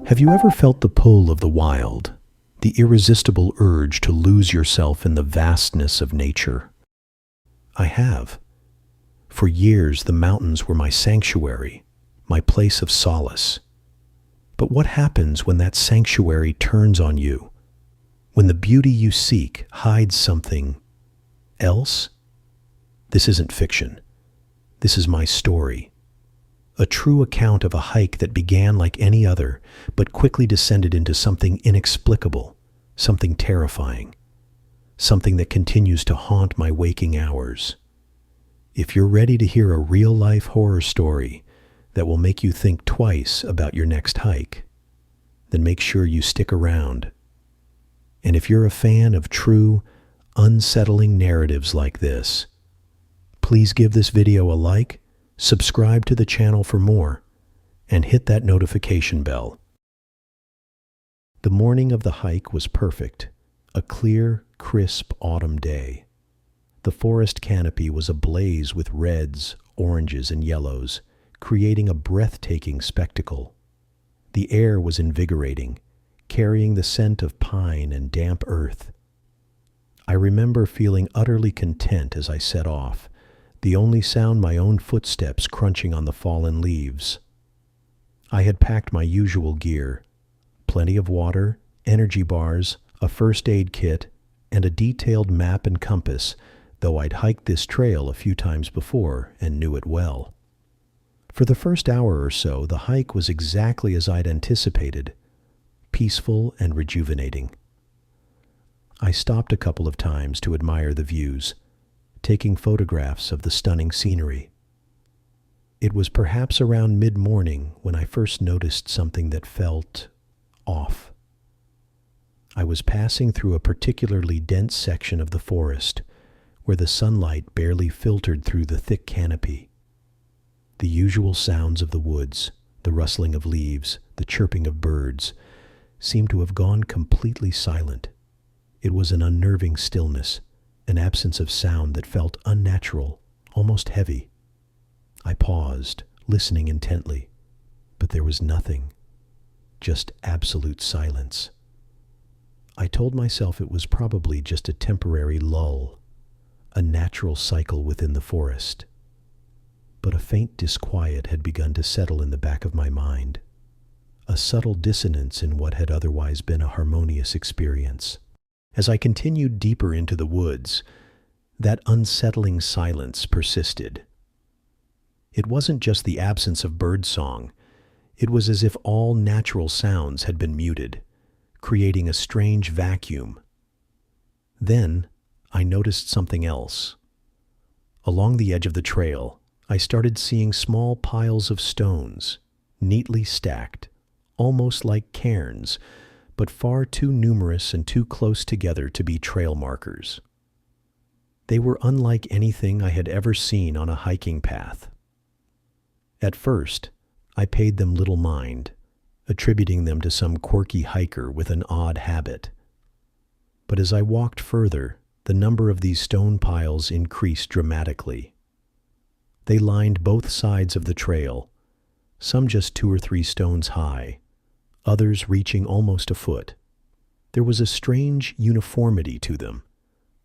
Have you ever felt the pull of the wild, the irresistible urge to lose yourself in the vastness of nature? I have. For years, the mountains were my sanctuary, my place of solace. But what happens when that sanctuary turns on you? When the beauty you seek hides something else? This isn't fiction. This is my story. A true account of a hike that began like any other, but quickly descended into something inexplicable, something terrifying, something that continues to haunt my waking hours. If you're ready to hear a real-life horror story that will make you think twice about your next hike, then make sure you stick around. And if you're a fan of true, unsettling narratives like this, please give this video a like, subscribe to the channel for more, and hit that notification bell. The morning of the hike was perfect, a clear, crisp autumn day. The forest canopy was ablaze with reds, oranges, and yellows, creating a breathtaking spectacle. The air was invigorating, carrying the scent of pine and damp earth. I remember feeling utterly content as I set off, the only sound my own footsteps crunching on the fallen leaves. I had packed my usual gear, plenty of water, energy bars, a first aid kit, and a detailed map and compass, though I'd hiked this trail a few times before and knew it well. For the first hour or so, the hike was exactly as I'd anticipated, peaceful and rejuvenating. I stopped a couple of times to admire the views, taking photographs of the stunning scenery. It was perhaps around mid-morning when I first noticed something that felt off. I was passing through a particularly dense section of the forest where the sunlight barely filtered through the thick canopy. The usual sounds of the woods, the rustling of leaves, the chirping of birds, seemed to have gone completely silent. It was an unnerving stillness, an absence of sound that felt unnatural, almost heavy. I paused, listening intently, but there was nothing, just absolute silence. I told myself it was probably just a temporary lull, a natural cycle within the forest. But a faint disquiet had begun to settle in the back of my mind, a subtle dissonance in what had otherwise been a harmonious experience. As I continued deeper into the woods, that unsettling silence persisted. It wasn't just the absence of birdsong. It was as if all natural sounds had been muted, creating a strange vacuum. Then I noticed something else. Along the edge of the trail, I started seeing small piles of stones, neatly stacked, almost like cairns, but far too numerous and too close together to be trail markers. They were unlike anything I had ever seen on a hiking path. At first, I paid them little mind, attributing them to some quirky hiker with an odd habit. But as I walked further, the number of these stone piles increased dramatically. They lined both sides of the trail, some just 2 or 3 stones high, others reaching almost a foot. There was a strange uniformity to them,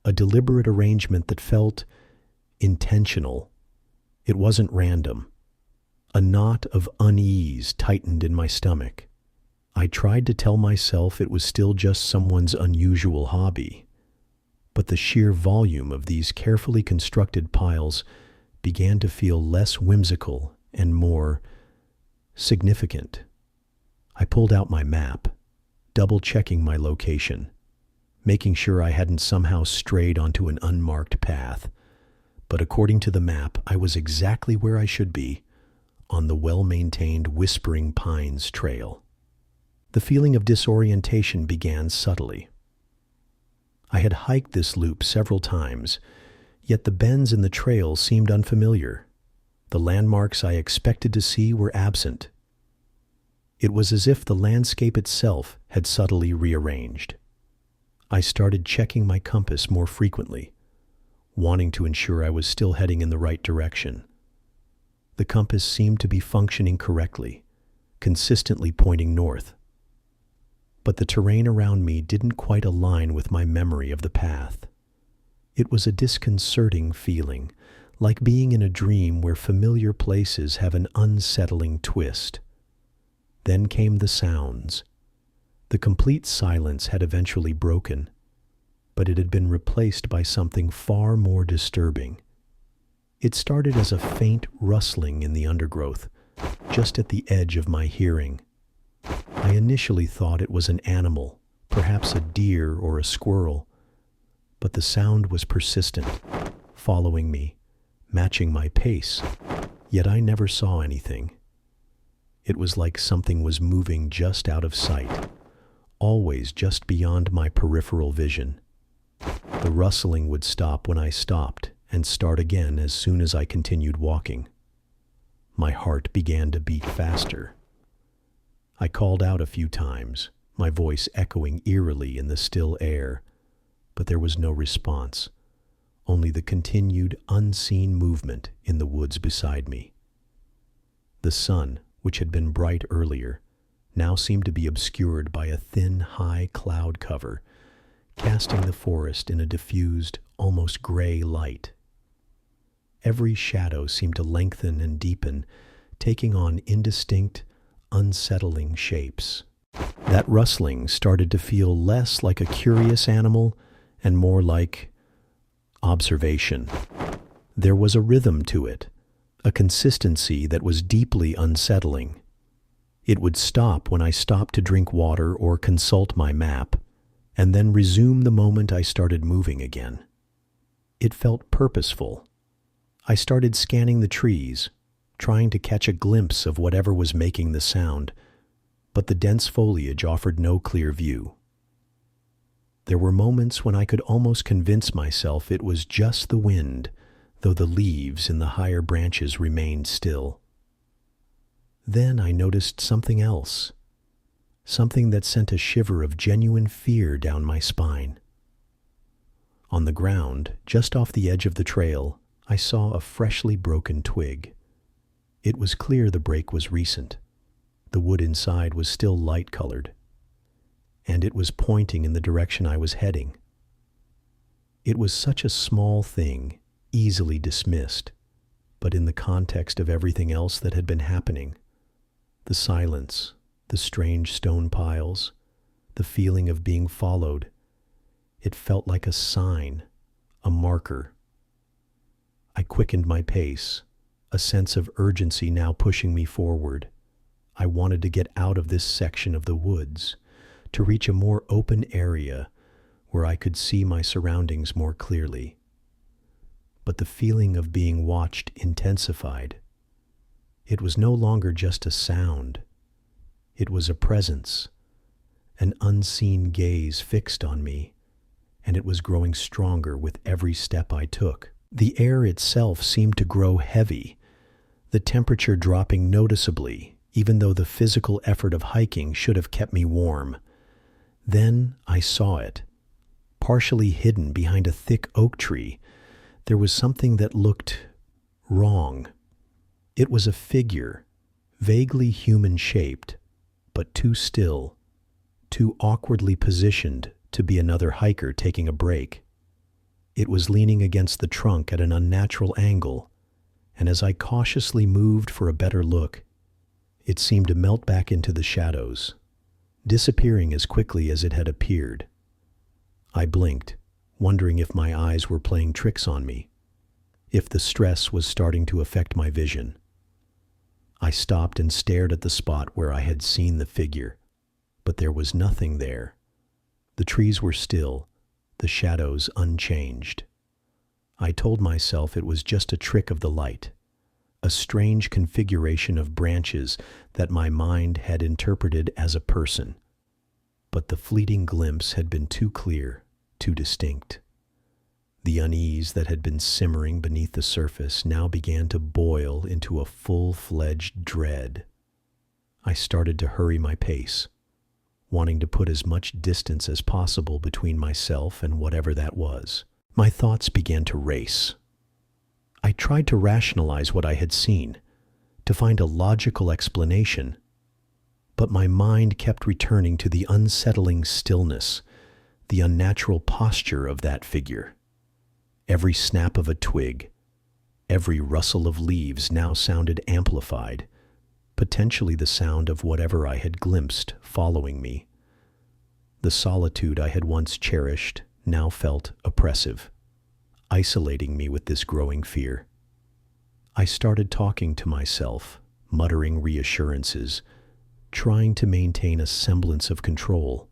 a deliberate arrangement that felt intentional. It wasn't random. A knot of unease tightened in my stomach. I tried to tell myself it was still just someone's unusual hobby, but the sheer volume of these carefully constructed piles began to feel less whimsical and more significant. I pulled out my map, double-checking my location, making sure I hadn't somehow strayed onto an unmarked path. But according to the map, I was exactly where I should be, on the well-maintained Whispering Pines Trail. The feeling of disorientation began subtly. I had hiked this loop several times, yet the bends in the trail seemed unfamiliar. The landmarks I expected to see were absent. It was as if the landscape itself had subtly rearranged. I started checking my compass more frequently, wanting to ensure I was still heading in the right direction. The compass seemed to be functioning correctly, consistently pointing north, but the terrain around me didn't quite align with my memory of the path. It was a disconcerting feeling, like being in a dream where familiar places have an unsettling twist. Then came the sounds. The complete silence had eventually broken, but it had been replaced by something far more disturbing. It started as a faint rustling in the undergrowth, just at the edge of my hearing. I initially thought it was an animal, perhaps a deer or a squirrel, but the sound was persistent, following me, matching my pace, yet I never saw anything. It was like something was moving just out of sight, always just beyond my peripheral vision. The rustling would stop when I stopped and start again as soon as I continued walking. My heart began to beat faster. I called out a few times, my voice echoing eerily in the still air, but there was no response, only the continued unseen movement in the woods beside me. The sun, which had been bright earlier, now seemed to be obscured by a thin, high cloud cover, casting the forest in a diffused, almost gray light. Every shadow seemed to lengthen and deepen, taking on indistinct, unsettling shapes. That rustling started to feel less like a curious animal and more like observation. There was a rhythm to it, a consistency that was deeply unsettling. It would stop when I stopped to drink water or consult my map, and then resume the moment I started moving again. It felt purposeful. I started scanning the trees, trying to catch a glimpse of whatever was making the sound, but the dense foliage offered no clear view. There were moments when I could almost convince myself it was just the wind, though the leaves in the higher branches remained still. Then I noticed something else, something that sent a shiver of genuine fear down my spine. On the ground, just off the edge of the trail, I saw a freshly broken twig. It was clear the break was recent. The wood inside was still light-colored, and it was pointing in the direction I was heading. It was such a small thing, easily dismissed, but in the context of everything else that had been happening, the silence, the strange stone piles, the feeling of being followed, it felt like a sign, a marker. I quickened my pace, a sense of urgency now pushing me forward. I wanted to get out of this section of the woods, to reach a more open area where I could see my surroundings more clearly. But the feeling of being watched intensified. It was no longer just a sound. It was a presence, an unseen gaze fixed on me, and it was growing stronger with every step I took. The air itself seemed to grow heavy, the temperature dropping noticeably, even though the physical effort of hiking should have kept me warm. Then I saw it. Partially hidden behind a thick oak tree, there was something that looked wrong. It was a figure, vaguely human-shaped, but too still, too awkwardly positioned to be another hiker taking a break. It was leaning against the trunk at an unnatural angle, and as I cautiously moved for a better look, it seemed to melt back into the shadows, disappearing as quickly as it had appeared. I blinked, wondering if my eyes were playing tricks on me, if the stress was starting to affect my vision. I stopped and stared at the spot where I had seen the figure, but there was nothing there. The trees were still, the shadows unchanged. I told myself it was just a trick of the light, a strange configuration of branches that my mind had interpreted as a person. But the fleeting glimpse had been too clear, too distinct. The unease that had been simmering beneath the surface now began to boil into a full-fledged dread. I started to hurry my pace, wanting to put as much distance as possible between myself and whatever that was. My thoughts began to race. I tried to rationalize what I had seen, to find a logical explanation, but my mind kept returning to the unsettling stillness, the unnatural posture of that figure. Every snap of a twig, every rustle of leaves now sounded amplified, potentially the sound of whatever I had glimpsed following me. The solitude I had once cherished now felt oppressive, isolating me with this growing fear. I started talking to myself, muttering reassurances, trying to maintain a semblance of control.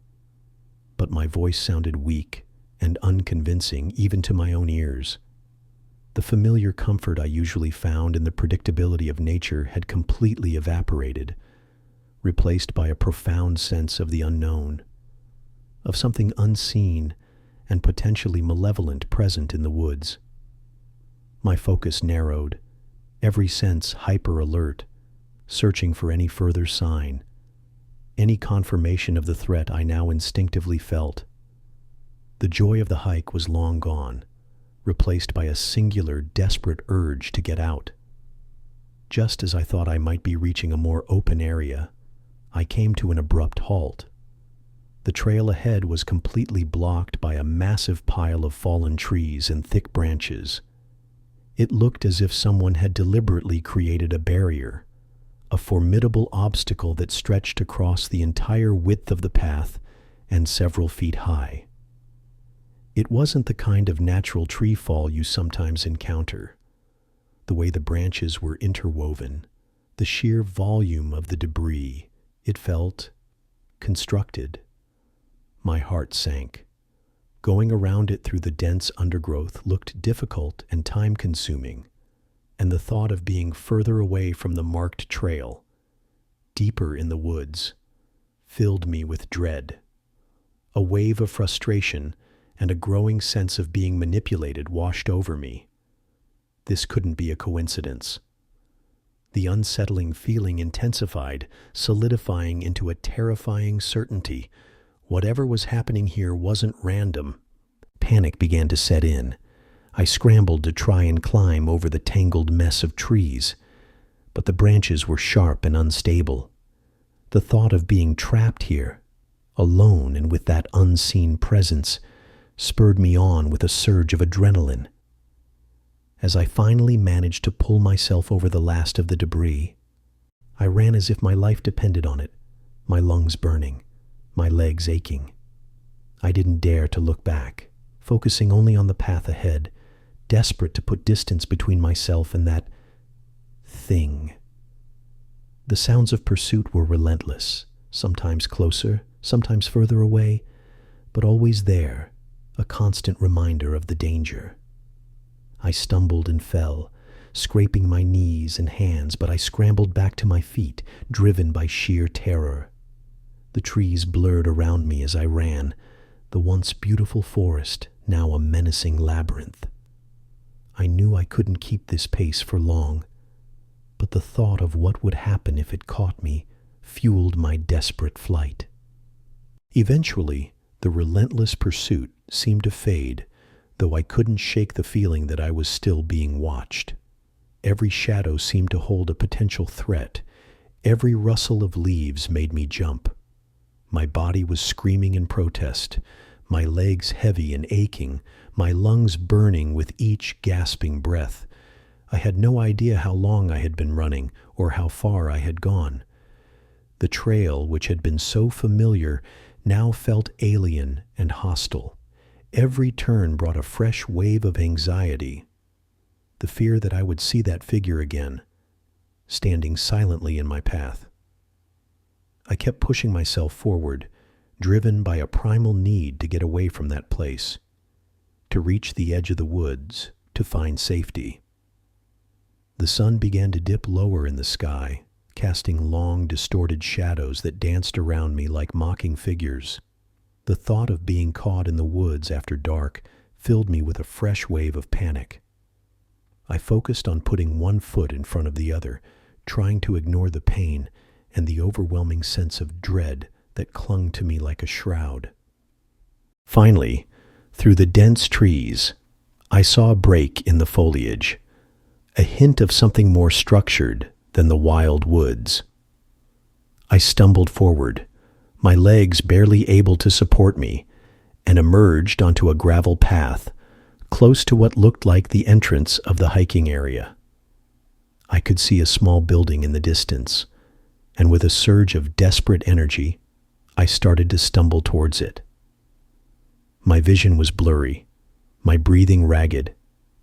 But my voice sounded weak and unconvincing even to my own ears. The familiar comfort I usually found in the predictability of nature had completely evaporated, replaced by a profound sense of the unknown, of something unseen and potentially malevolent present in the woods. My focus narrowed, every sense hyper-alert, searching for any further sign, any confirmation of the threat I now instinctively felt. The joy of the hike was long gone, replaced by a singular, desperate urge to get out. Just as I thought I might be reaching a more open area, I came to an abrupt halt. The trail ahead was completely blocked by a massive pile of fallen trees and thick branches. It looked as if someone had deliberately created a barrier, a formidable obstacle that stretched across the entire width of the path and several feet high. It wasn't the kind of natural tree fall you sometimes encounter. The way the branches were interwoven, the sheer volume of the debris, it felt constructed. My heart sank. Going around it through the dense undergrowth looked difficult and time-consuming, and the thought of being further away from the marked trail, deeper in the woods, filled me with dread. A wave of frustration and a growing sense of being manipulated washed over me. This couldn't be a coincidence. The unsettling feeling intensified, solidifying into a terrifying certainty. Whatever was happening here wasn't random. Panic began to set in. I scrambled to try and climb over the tangled mess of trees, but the branches were sharp and unstable. The thought of being trapped here, alone and with that unseen presence, spurred me on with a surge of adrenaline. As I finally managed to pull myself over the last of the debris, I ran as if my life depended on it, my lungs burning, my legs aching. I didn't dare to look back, focusing only on the path ahead, desperate to put distance between myself and that thing. The sounds of pursuit were relentless, sometimes closer, sometimes further away, but always there, a constant reminder of the danger. I stumbled and fell, scraping my knees and hands, but I scrambled back to my feet, driven by sheer terror. The trees blurred around me as I ran, the once beautiful forest now a menacing labyrinth. I knew I couldn't keep this pace for long, but the thought of what would happen if it caught me fueled my desperate flight. Eventually, the relentless pursuit seemed to fade, though I couldn't shake the feeling that I was still being watched. Every shadow seemed to hold a potential threat. Every rustle of leaves made me jump. My body was screaming in protest, my legs heavy and aching, my lungs burning with each gasping breath. I had no idea how long I had been running or how far I had gone. The trail, which had been so familiar, now felt alien and hostile. Every turn brought a fresh wave of anxiety. The fear that I would see that figure again, standing silently in my path. I kept pushing myself forward, driven by a primal need to get away from that place, to reach the edge of the woods, to find safety. The sun began to dip lower in the sky, casting long, distorted shadows that danced around me like mocking figures. The thought of being caught in the woods after dark filled me with a fresh wave of panic. I focused on putting one foot in front of the other, trying to ignore the pain and the overwhelming sense of dread that clung to me like a shroud. Finally, through the dense trees, I saw a break in the foliage, a hint of something more structured than the wild woods. I stumbled forward, my legs barely able to support me, and emerged onto a gravel path close to what looked like the entrance of the hiking area. I could see a small building in the distance, and with a surge of desperate energy, I started to stumble towards it. My vision was blurry, my breathing ragged,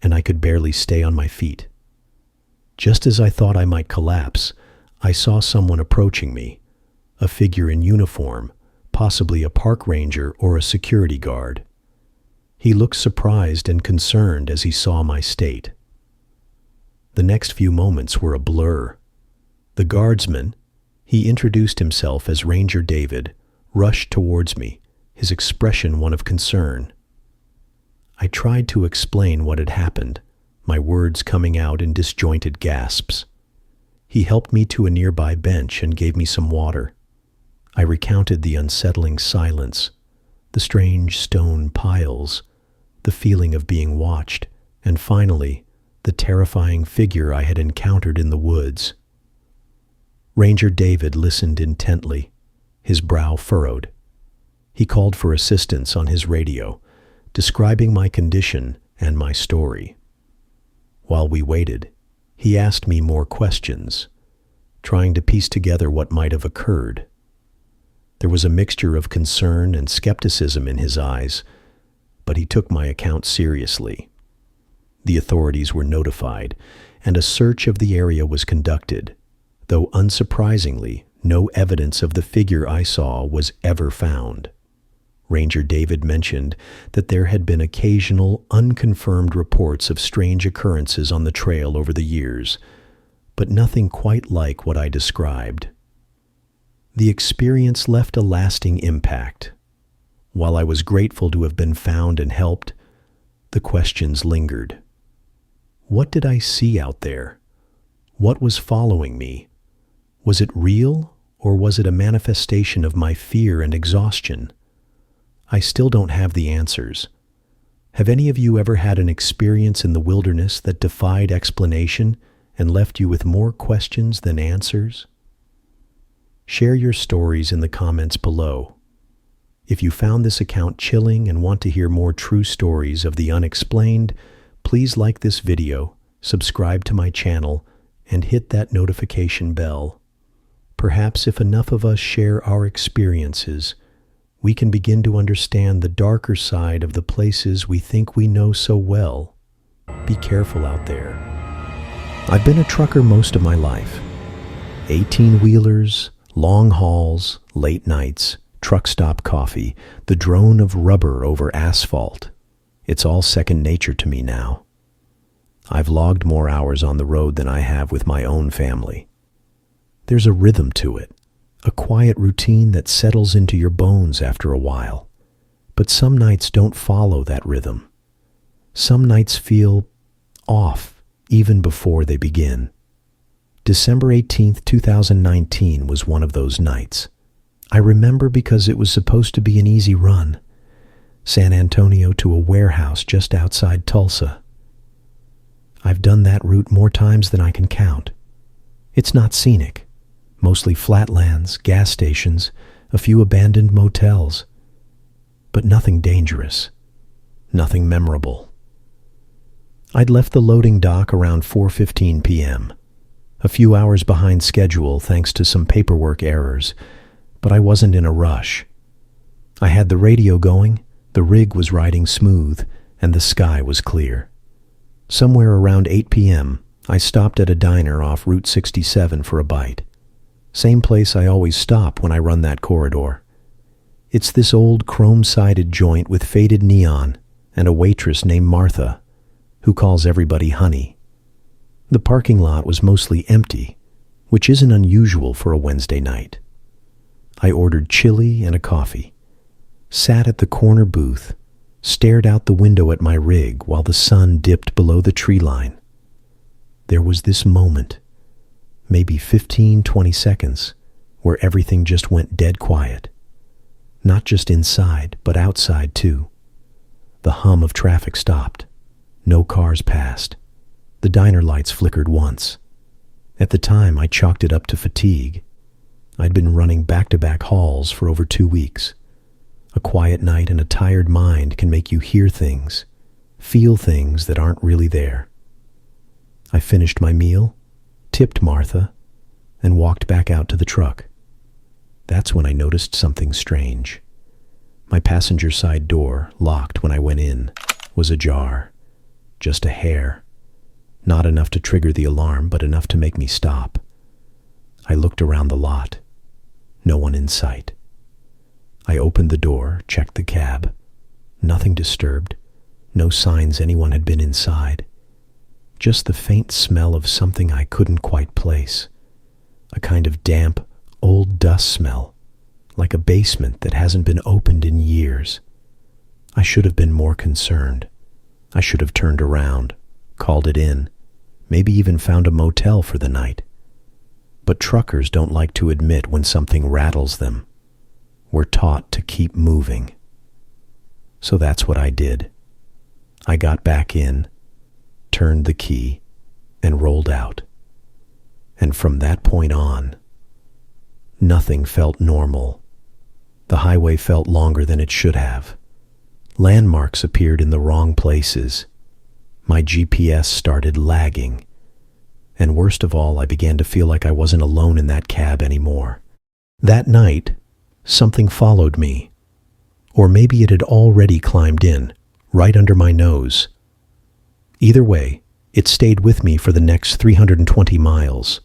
and I could barely stay on my feet. Just as I thought I might collapse, I saw someone approaching me, a figure in uniform, possibly a park ranger or a security guard. He looked surprised and concerned as he saw my state. The next few moments were a blur. The guardsman, he introduced himself as Ranger David, rushed towards me, his expression one of concern. I tried to explain what had happened, my words coming out in disjointed gasps. He helped me to a nearby bench and gave me some water. I recounted the unsettling silence, the strange stone piles, the feeling of being watched, and finally, the terrifying figure I had encountered in the woods. Ranger David listened intently, his brow furrowed. He called for assistance on his radio, describing my condition and my story. While we waited, he asked me more questions, trying to piece together what might have occurred. There was a mixture of concern and skepticism in his eyes, but he took my account seriously. The authorities were notified, and a search of the area was conducted, though unsurprisingly, no evidence of the figure I saw was ever found. Ranger David mentioned that there had been occasional, unconfirmed reports of strange occurrences on the trail over the years, but nothing quite like what I described. The experience left a lasting impact. While I was grateful to have been found and helped, the questions lingered. What did I see out there? What was following me? Was it real, or was it a manifestation of my fear and exhaustion? I still don't have the answers. Have any of you ever had an experience in the wilderness that defied explanation and left you with more questions than answers? Share your stories in the comments below. If you found this account chilling and want to hear more true stories of the unexplained, please like this video, subscribe to my channel, and hit that notification bell. Perhaps if enough of us share our experiences, we can begin to understand the darker side of the places we think we know so well. Be careful out there. I've been a trucker most of my life. 18-wheelers, long hauls, late nights, truck stop coffee, the drone of rubber over asphalt. It's all second nature to me now. I've logged more hours on the road than I have with my own family. There's a rhythm to it. A quiet routine that settles into your bones after a while. But some nights don't follow that rhythm. Some nights feel off even before they begin. December 18th, 2019 was one of those nights. I remember because it was supposed to be an easy run. San Antonio to a warehouse just outside Tulsa. I've done that route more times than I can count. It's not scenic. Mostly flatlands, gas stations, a few abandoned motels. But nothing dangerous. Nothing memorable. I'd left the loading dock around 4:15 p.m. A few hours behind schedule thanks to some paperwork errors, but I wasn't in a rush. I had the radio going, the rig was riding smooth, and the sky was clear. Somewhere around 8 p.m., I stopped at a diner off Route 67 for a bite. Same place I always stop when I run that corridor. It's this old chrome-sided joint with faded neon and a waitress named Martha, who calls everybody honey. The parking lot was mostly empty, which isn't unusual for a Wednesday night. I ordered chili and a coffee, sat at the corner booth, stared out the window at my rig while the sun dipped below the tree line. There was this moment, maybe 15-20 seconds, where everything just went dead quiet. Not just inside, but outside too. The hum of traffic stopped. No cars passed. The diner lights flickered once. At the time, I chalked it up to fatigue. I'd been running back-to-back hauls for over 2 weeks. A quiet night and a tired mind can make you hear things, feel things that aren't really there. I finished my meal, tipped Martha, and walked back out to the truck. That's when I noticed something strange. My passenger side door, locked when I went in, was ajar. Just a hair. Not enough to trigger the alarm, but enough to make me stop. I looked around the lot. No one in sight. I opened the door, checked the cab. Nothing disturbed. No signs anyone had been inside. Just the faint smell of something I couldn't quite place. A kind of damp, old dust smell, like a basement that hasn't been opened in years. I should have been more concerned. I should have turned around, called it in, maybe even found a motel for the night. But truckers don't like to admit when something rattles them. We're taught to keep moving. So that's what I did. I got back in, turned the key, and rolled out. And from that point on, nothing felt normal. The highway felt longer than it should have. Landmarks appeared in the wrong places. My GPS started lagging. And worst of all, I began to feel like I wasn't alone in that cab anymore. That night, something followed me. Or maybe it had already climbed in, right under my nose. Either way, it stayed with me for the next 320 miles.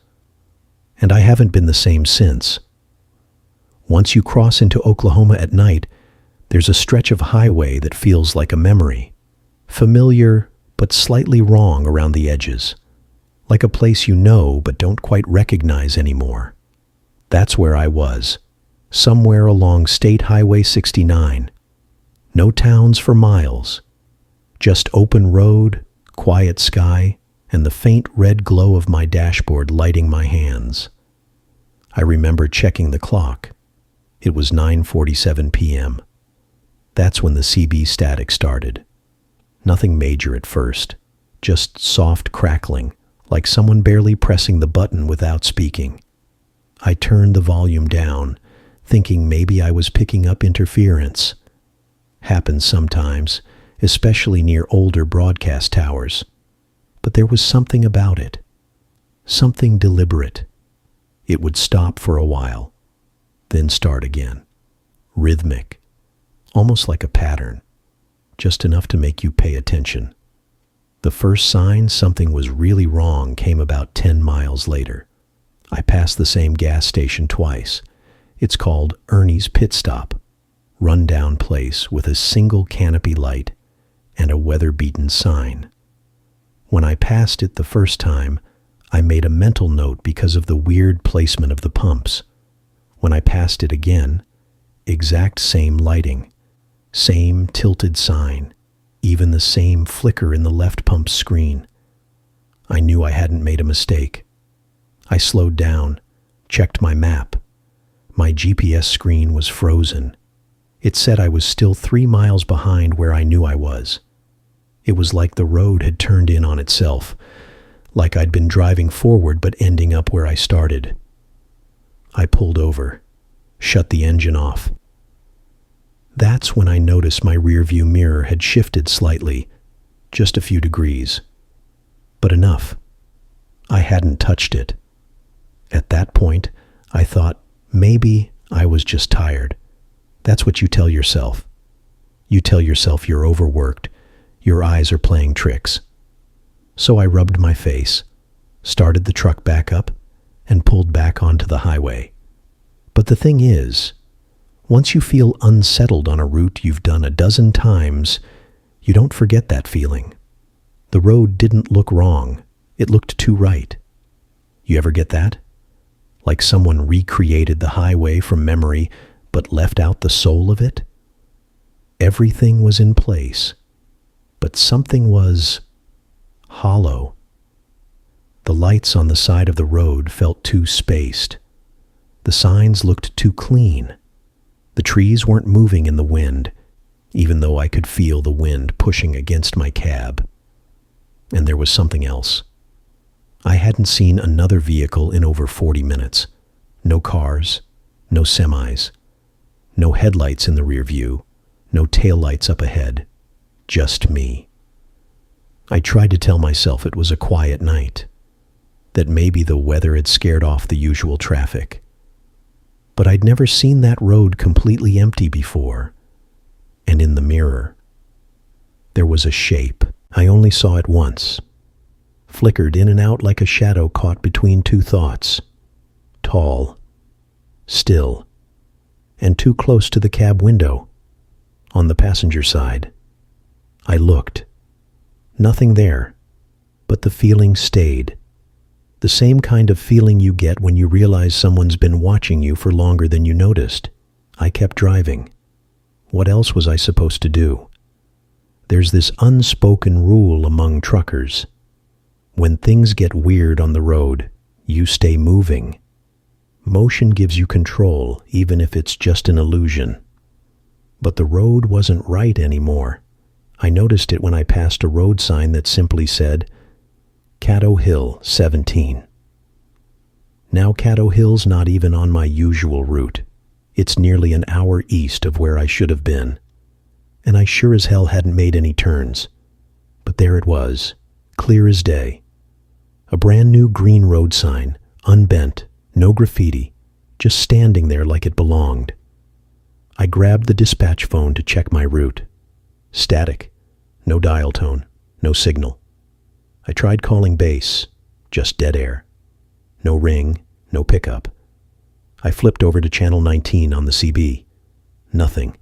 And I haven't been the same since. Once you cross into Oklahoma at night, there's a stretch of highway that feels like a memory. Familiar, but slightly wrong around the edges. Like a place you know but don't quite recognize anymore. That's where I was, somewhere along State Highway 69. No towns for miles. Just open road, quiet sky, and the faint red glow of my dashboard lighting my hands. I remember checking the clock. It was 9:47 p.m. That's when the CB static started. Nothing major at first, just soft crackling, like someone barely pressing the button without speaking. I turned the volume down, thinking maybe I was picking up interference. Happens sometimes, especially near older broadcast towers. But there was something about it. Something deliberate. It would stop for a while, then start again. Rhythmic. Almost like a pattern. Just enough to make you pay attention. The first sign something was really wrong came about 10 miles later. I passed the same gas station twice. It's called Ernie's Pit Stop. Run-down place with a single canopy light and a weather-beaten sign. When I passed it the first time, I made a mental note because of the weird placement of the pumps. When I passed it again, exact same lighting, same tilted sign, even the same flicker in the left pump screen. I knew I hadn't made a mistake. I slowed down, checked my map. My GPS screen was frozen. It said I was still 3 miles behind where I knew I was. It was like the road had turned in on itself, like I'd been driving forward but ending up where I started. I pulled over, shut the engine off. That's when I noticed my rearview mirror had shifted slightly, just a few degrees. But enough. I hadn't touched it. At that point, I thought maybe I was just tired. That's what you tell yourself. You tell yourself you're overworked, your eyes are playing tricks. So I rubbed my face, started the truck back up, and pulled back onto the highway. But the thing is, once you feel unsettled on a route you've done a dozen times, you don't forget that feeling. The road didn't look wrong. It looked too right. You ever get that? Like someone recreated the highway from memory, but left out the soul of it? Everything was in place, but something was hollow. The lights on the side of the road felt too spaced. The signs looked too clean. The trees weren't moving in the wind, even though I could feel the wind pushing against my cab. And there was something else. I hadn't seen another vehicle in over 40 minutes. No cars, no semis, no headlights in the rear view, no taillights up ahead, just me. I tried to tell myself it was a quiet night, that maybe the weather had scared off the usual traffic. But I'd never seen that road completely empty before, and in the mirror, there was a shape. I only saw it once, flickered in and out like a shadow caught between two thoughts. Tall, still, and too close to the cab window, on the passenger side. I looked. Nothing there, but the feeling stayed. The same kind of feeling you get when you realize someone's been watching you for longer than you noticed. I kept driving. What else was I supposed to do? There's this unspoken rule among truckers. When things get weird on the road, you stay moving. Motion gives you control, even if it's just an illusion. But the road wasn't right anymore. I noticed it when I passed a road sign that simply said, Caddo Hill, 17. Now Caddo Hill's not even on my usual route. It's nearly an hour east of where I should have been. And I sure as hell hadn't made any turns. But there it was, clear as day. A brand new green road sign, unbent, no graffiti, just standing there like it belonged. I grabbed the dispatch phone to check my route. Static, no dial tone, no signal. I tried calling base, just dead air. No ring, no pickup. I flipped over to channel 19 on the CB. Nothing.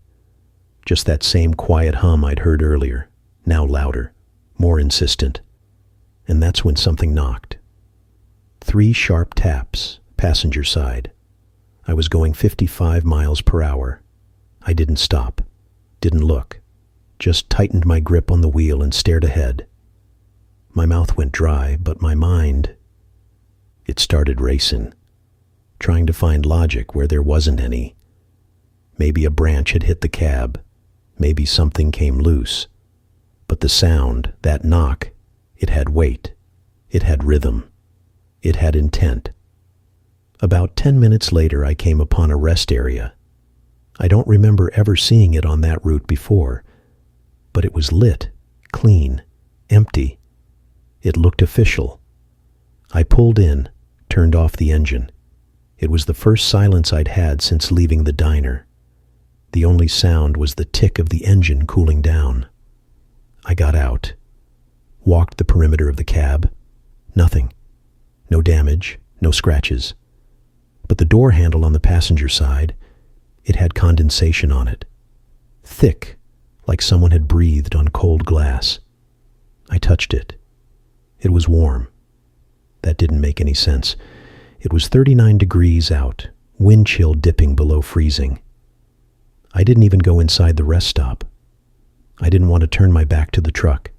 Just that same quiet hum I'd heard earlier, now louder, more insistent. And that's when something knocked. 3 sharp taps, passenger side. I was going 55 miles per hour. I didn't stop, didn't look, just tightened my grip on the wheel and stared ahead. My mouth went dry, but my mind, it started racing, trying to find logic where there wasn't any. Maybe a branch had hit the cab, maybe something came loose. But the sound, that knock, it had weight, it had rhythm, it had intent. About 10 minutes later, I came upon a rest area. I don't remember ever seeing it on that route before, but it was lit, clean, empty. It looked official. I pulled in, turned off the engine. It was the first silence I'd had since leaving the diner. The only sound was the tick of the engine cooling down. I got out, walked the perimeter of the cab. Nothing. No damage, no scratches. But the door handle on the passenger side, it had condensation on it. Thick, like someone had breathed on cold glass. I touched it. It was warm. That didn't make any sense. It was 39 degrees out, wind chill dipping below freezing. I didn't even go inside the rest stop. I didn't want to turn my back to the truck.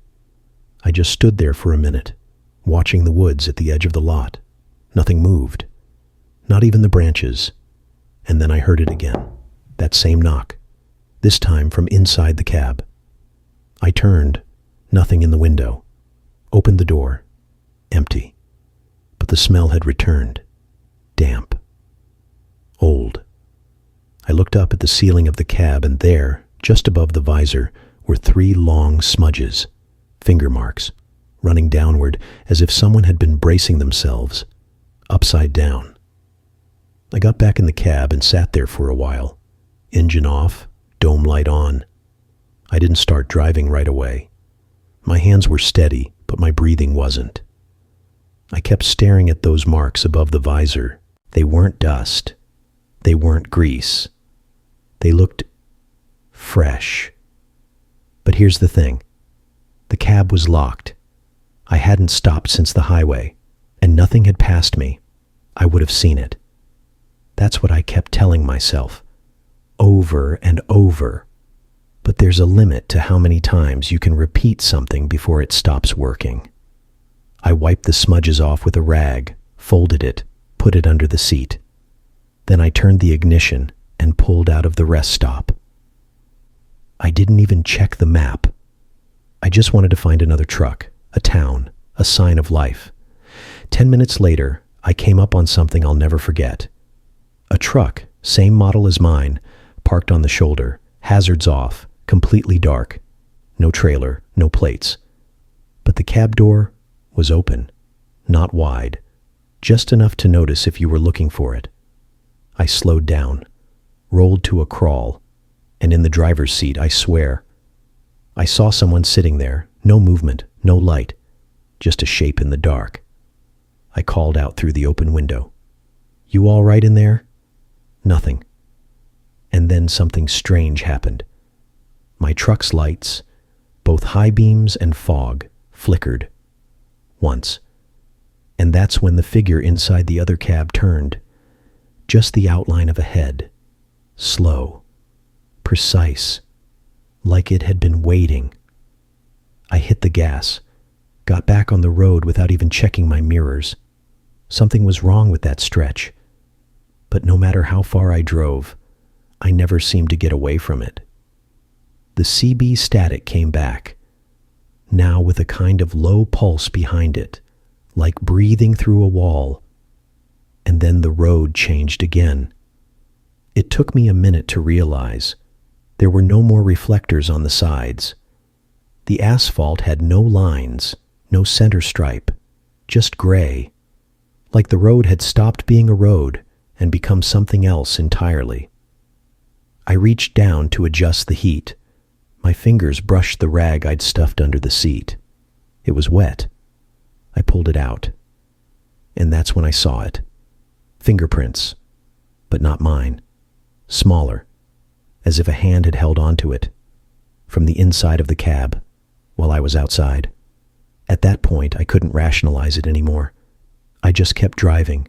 I just stood there for a minute, watching the woods at the edge of the lot. Nothing moved. Not even the branches. And then I heard it again. That same knock. This time from inside the cab. I turned. Nothing in the window. Opened the door. Empty. But the smell had returned. Damp. Old. I looked up at the ceiling of the cab, and there, just above the visor, were 3 long smudges, finger marks, running downward as if someone had been bracing themselves, upside down. I got back in the cab and sat there for a while, engine off, dome light on. I didn't start driving right away. My hands were steady, but my breathing wasn't. I kept staring at those marks above the visor. They weren't dust. They weren't grease. They looked fresh. But here's the thing. The cab was locked. I hadn't stopped since the highway, and nothing had passed me. I would have seen it. That's what I kept telling myself, over and over. But there's a limit to how many times you can repeat something before it stops working. I wiped the smudges off with a rag, folded it, put it under the seat. Then I turned the ignition and pulled out of the rest stop. I didn't even check the map. I just wanted to find another truck, a town, a sign of life. 10 minutes later, I came up on something I'll never forget. A truck, same model as mine, parked on the shoulder, hazards off, completely dark. No trailer, no plates. But the cab door was open, not wide, just enough to notice if you were looking for it. I slowed down, rolled to a crawl, and in the driver's seat, I swear, I saw someone sitting there, no movement, no light, just a shape in the dark. I called out through the open window. "You all right in there?" Nothing. And then something strange happened. My truck's lights, both high beams and fog, flickered. Once. And that's when the figure inside the other cab turned. Just the outline of a head. Slow. Precise. Like it had been waiting. I hit the gas. Got back on the road without even checking my mirrors. Something was wrong with that stretch. But no matter how far I drove, I never seemed to get away from it. The CB static came back, now with a kind of low pulse behind it, like breathing through a wall. And then the road changed again. It took me a minute to realize there were no more reflectors on the sides. The asphalt had no lines, no center stripe, just gray, like the road had stopped being a road and become something else entirely. I reached down to adjust the heat. My fingers brushed the rag I'd stuffed under the seat. It was wet. I pulled it out. And that's when I saw it. Fingerprints, but not mine. Smaller, as if a hand had held onto it, from the inside of the cab, while I was outside. At that point, I couldn't rationalize it anymore. I just kept driving.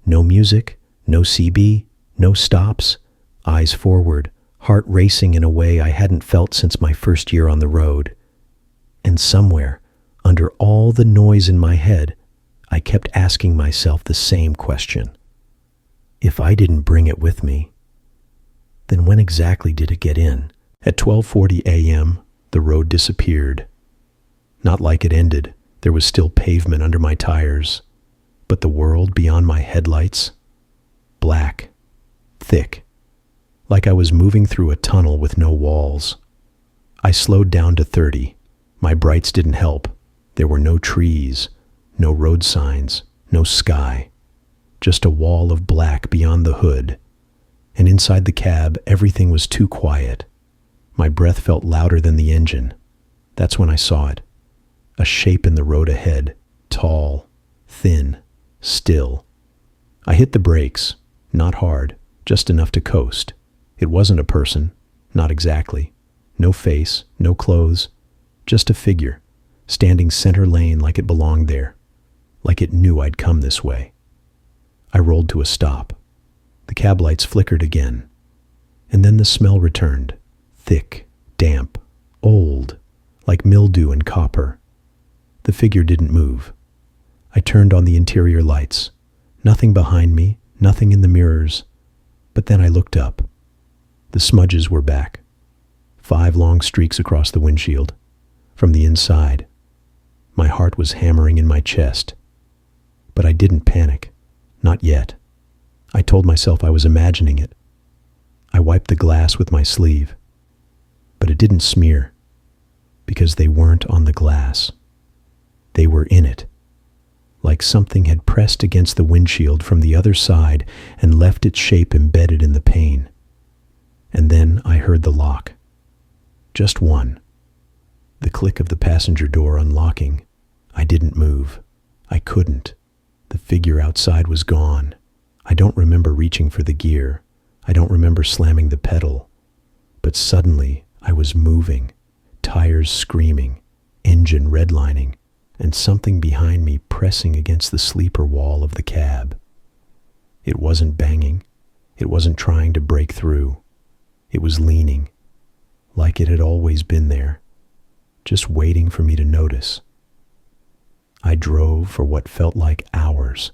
No music, no CB, no stops, eyes forward, heart racing in a way I hadn't felt since my first year on the road. And somewhere, under all the noise in my head, I kept asking myself the same question. If I didn't bring it with me, then when exactly did it get in? At 12:40 a.m., the road disappeared. Not like it ended. There was still pavement under my tires. But the world beyond my headlights? Black. Thick. Like I was moving through a tunnel with no walls. I slowed down to 30. My brights didn't help. There were no trees, no road signs, no sky. Just a wall of black beyond the hood. And inside the cab, everything was too quiet. My breath felt louder than the engine. That's when I saw it. A shape in the road ahead, tall, thin, still. I hit the brakes, not hard, just enough to coast. It wasn't a person, not exactly. No face, no clothes, just a figure, standing center lane like it belonged there, like it knew I'd come this way. I rolled to a stop. The cab lights flickered again, and then the smell returned, thick, damp, old, like mildew and copper. The figure didn't move. I turned on the interior lights. Nothing behind me, nothing in the mirrors. But then I looked up. The smudges were back. 5 long streaks across the windshield. From the inside. My heart was hammering in my chest. But I didn't panic. Not yet. I told myself I was imagining it. I wiped the glass with my sleeve. But it didn't smear. Because they weren't on the glass. They were in it. Like something had pressed against the windshield from the other side and left its shape embedded in the pane. And then I heard the lock. Just one. The click of the passenger door unlocking. I didn't move. I couldn't. The figure outside was gone. I don't remember reaching for the gear. I don't remember slamming the pedal. But suddenly I was moving, tires screaming, engine redlining, and something behind me pressing against the sleeper wall of the cab. It wasn't banging. It wasn't trying to break through. It was leaning, like it had always been there, just waiting for me to notice. I drove for what felt like hours.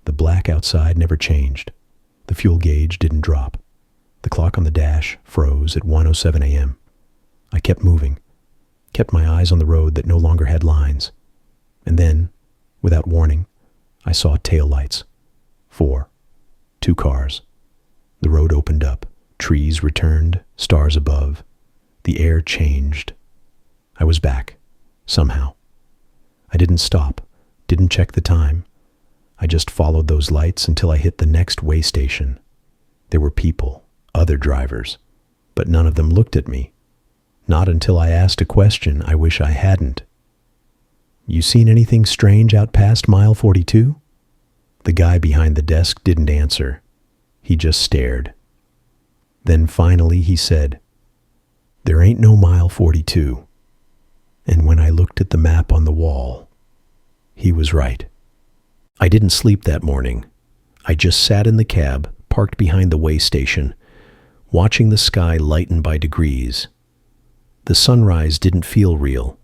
The black outside never changed. The fuel gauge didn't drop. The clock on the dash froze at 1:07 a.m. I kept moving, kept my eyes on the road that no longer had lines. And then, without warning, I saw taillights. 4. 2 cars. The road opened up. Trees returned, stars above. The air changed. I was back, somehow. I didn't stop, didn't check the time. I just followed those lights until I hit the next way station. There were people, other drivers, but none of them looked at me. Not until I asked a question I wish I hadn't. "You seen anything strange out past mile 42? The guy behind the desk didn't answer. He just stared. Then finally he said, "There ain't no mile 42. And when I looked at the map on the wall, he was right. I didn't sleep that morning. I just sat in the cab, parked behind the way station, watching the sky lighten by degrees. The sunrise didn't feel real.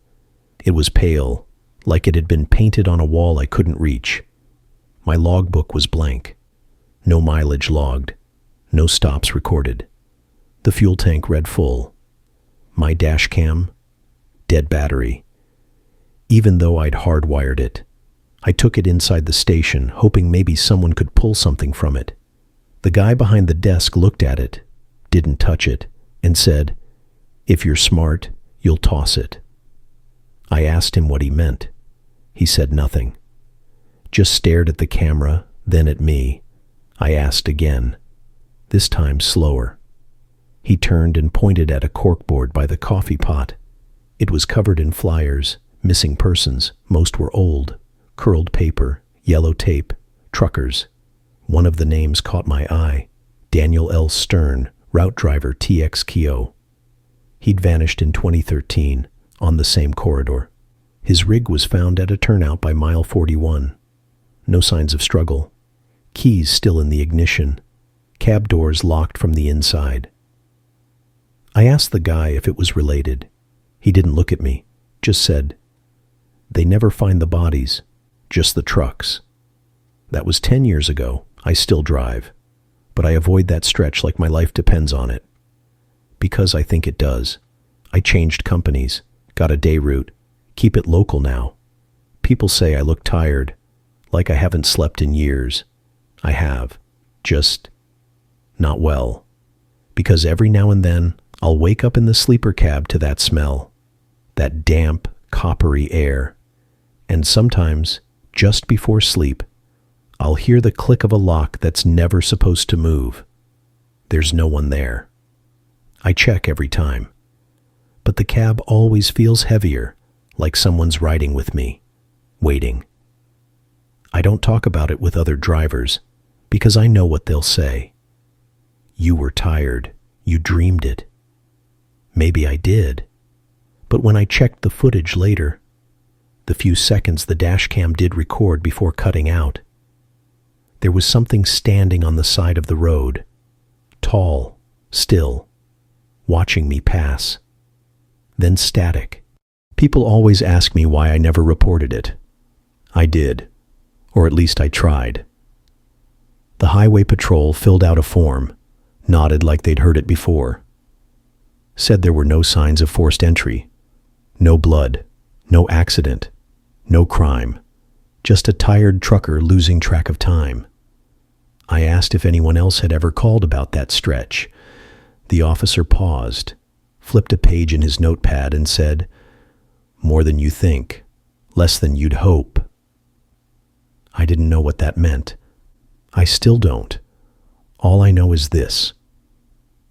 It was pale, like it had been painted on a wall I couldn't reach. My logbook was blank. No mileage logged. No stops recorded. The fuel tank read full. My dash cam, dead battery. Even though I'd hardwired it, I took it inside the station, hoping maybe someone could pull something from it. The guy behind the desk looked at it, didn't touch it, and said, 'If you're smart, you'll toss it.' I asked him what he meant. He said nothing. Just stared at the camera, then at me. I asked again, this time slower. He turned and pointed at a corkboard by the coffee pot. It was covered in flyers, missing persons, most were old, curled paper, yellow tape, truckers. One of the names caught my eye, Daniel L. Stern, route driver TX Kio. He'd vanished in 2013, on the same corridor. His rig was found at a turnout by mile 41. No signs of struggle. Keys still in the ignition. Cab doors locked from the inside. I asked the guy if it was related. He didn't look at me, just said, "They never find the bodies, just the trucks." That was 10 years ago. I still drive, but I avoid that stretch like my life depends on it. Because I think it does. I changed companies, got a day route, keep it local now. People say I look tired, like I haven't slept in years. I have, just not well. Because every now and then, I'll wake up in the sleeper cab to that smell, that damp, coppery air. And sometimes, just before sleep, I'll hear the click of a lock that's never supposed to move. There's no one there. I check every time. But the cab always feels heavier, like someone's riding with me, waiting. I don't talk about it with other drivers, because I know what they'll say. You were tired. You dreamed it. Maybe I did. But when I checked the footage later, the few seconds the dash cam did record before cutting out, there was something standing on the side of the road, tall, still, watching me pass. Then static. People always ask me why I never reported it. I did, or at least I tried. The highway patrol filled out a form, nodded like they'd heard it before. Said there were no signs of forced entry, no blood, no accident, no crime, just a tired trucker losing track of time. I asked if anyone else had ever called about that stretch. The officer paused, flipped a page in his notepad and said, "More than you think, less than you'd hope." I didn't know what that meant. I still don't. All I know is this.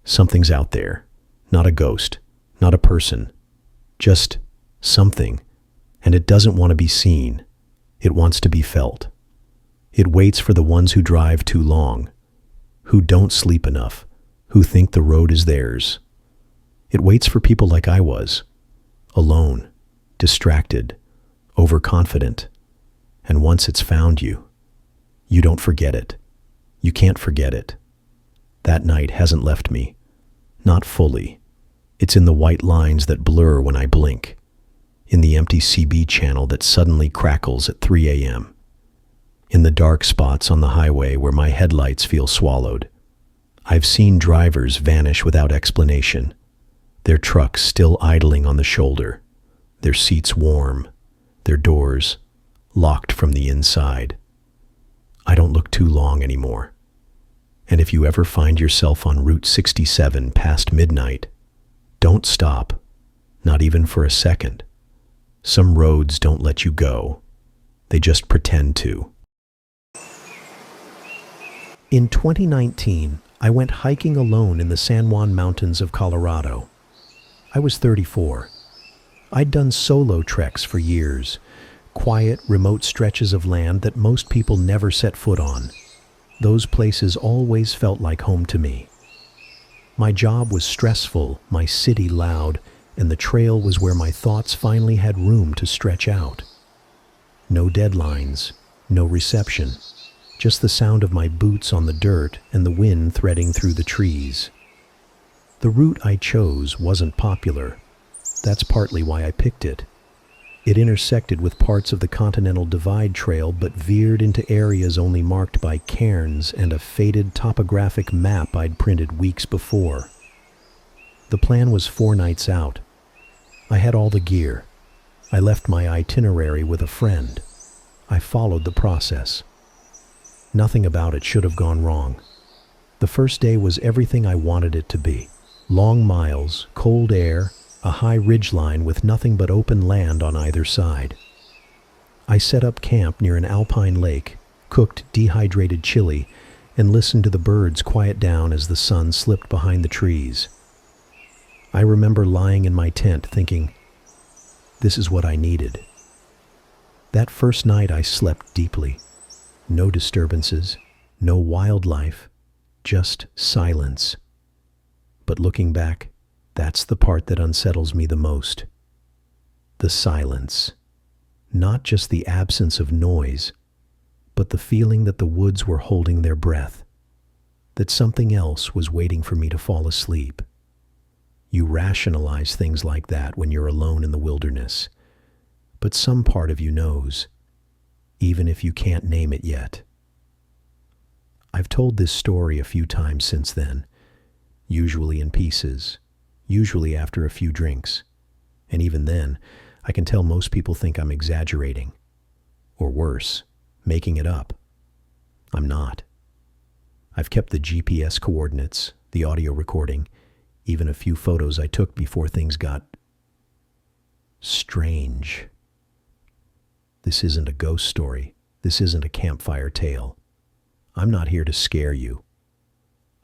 Something's out there. Not a ghost, not a person. Just something. And it doesn't want to be seen. It wants to be felt. It waits for the ones who drive too long, who don't sleep enough, who think the road is theirs. It waits for people like I was, alone, distracted, overconfident. And once it's found you, you don't forget it. You can't forget it. That night hasn't left me. Not fully. It's in the white lines that blur when I blink. In the empty CB channel that suddenly crackles at 3 a.m. In the dark spots on the highway where my headlights feel swallowed. I've seen drivers vanish without explanation. Their trucks still idling on the shoulder. Their seats warm. Their doors locked from the inside. I don't look too long anymore. And if you ever find yourself on Route 67 past midnight, don't stop, not even for a second. Some roads don't let you go. They just pretend to. In 2019, I went hiking alone in the San Juan Mountains of Colorado. I was 34. I'd done solo treks for years, quiet, remote stretches of land that most people never set foot on. Those places always felt like home to me. My job was stressful, my city loud, and the trail was where my thoughts finally had room to stretch out. No deadlines, no reception, just the sound of my boots on the dirt and the wind threading through the trees. The route I chose wasn't popular. That's partly why I picked it. It intersected with parts of the Continental Divide Trail but veered into areas only marked by cairns and a faded topographic map I'd printed weeks before. The plan was 4 nights out. I had all the gear. I left my itinerary with a friend. I followed the process. Nothing about it should have gone wrong. The first day was everything I wanted it to be. Long miles, cold air, a high ridgeline with nothing but open land on either side. I set up camp near an alpine lake, cooked dehydrated chili, and listened to the birds quiet down as the sun slipped behind the trees. I remember lying in my tent thinking, this is what I needed. That first night I slept deeply. No disturbances, no wildlife, just silence. But looking back, that's the part that unsettles me the most. The silence. Not just the absence of noise, but the feeling that the woods were holding their breath, that something else was waiting for me to fall asleep. You rationalize things like that when you're alone in the wilderness, but some part of you knows, even if you can't name it yet. I've told this story a few times since then, usually in pieces, usually after a few drinks, and even then, I can tell most people think I'm exaggerating, or worse, making it up. I'm not. I've kept the GPS coordinates, the audio recording, even a few photos I took before things got strange. This isn't a ghost story. This isn't a campfire tale. I'm not here to scare you.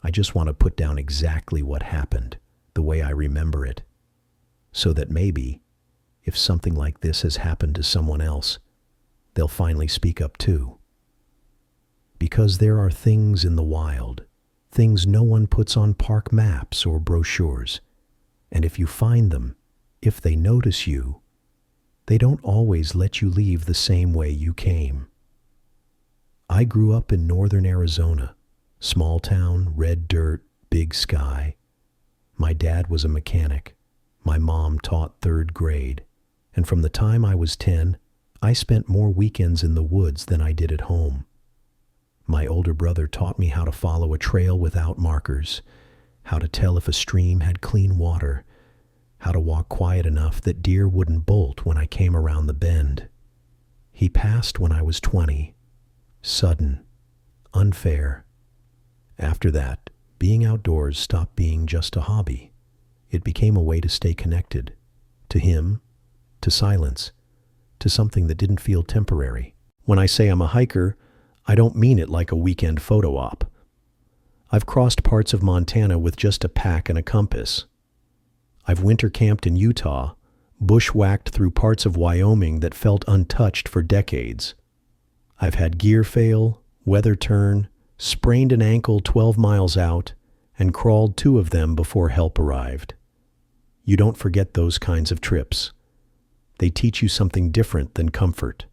I just want to put down exactly what happened, the way I remember it, so that maybe, if something like this has happened to someone else, they'll finally speak up too. Because there are things in the wild, things no one puts on park maps or brochures, and if you find them, if they notice you, they don't always let you leave the same way you came. I grew up in northern Arizona, small town, red dirt, big sky. My dad was a mechanic. My mom taught 3rd grade. And from the time I was 10, I spent more weekends in the woods than I did at home. My older brother taught me how to follow a trail without markers, how to tell if a stream had clean water, how to walk quiet enough that deer wouldn't bolt when I came around the bend. He passed when I was 20. Sudden, unfair. After that, being outdoors stopped being just a hobby. It became a way to stay connected. To him, to silence, to something that didn't feel temporary. When I say I'm a hiker, I don't mean it like a weekend photo op. I've crossed parts of Montana with just a pack and a compass. I've winter camped in Utah, bushwhacked through parts of Wyoming that felt untouched for decades. I've had gear fail, weather turn, sprained an ankle 12 miles out, and crawled 2 of them before help arrived. You don't forget those kinds of trips. They teach you something different than comfort.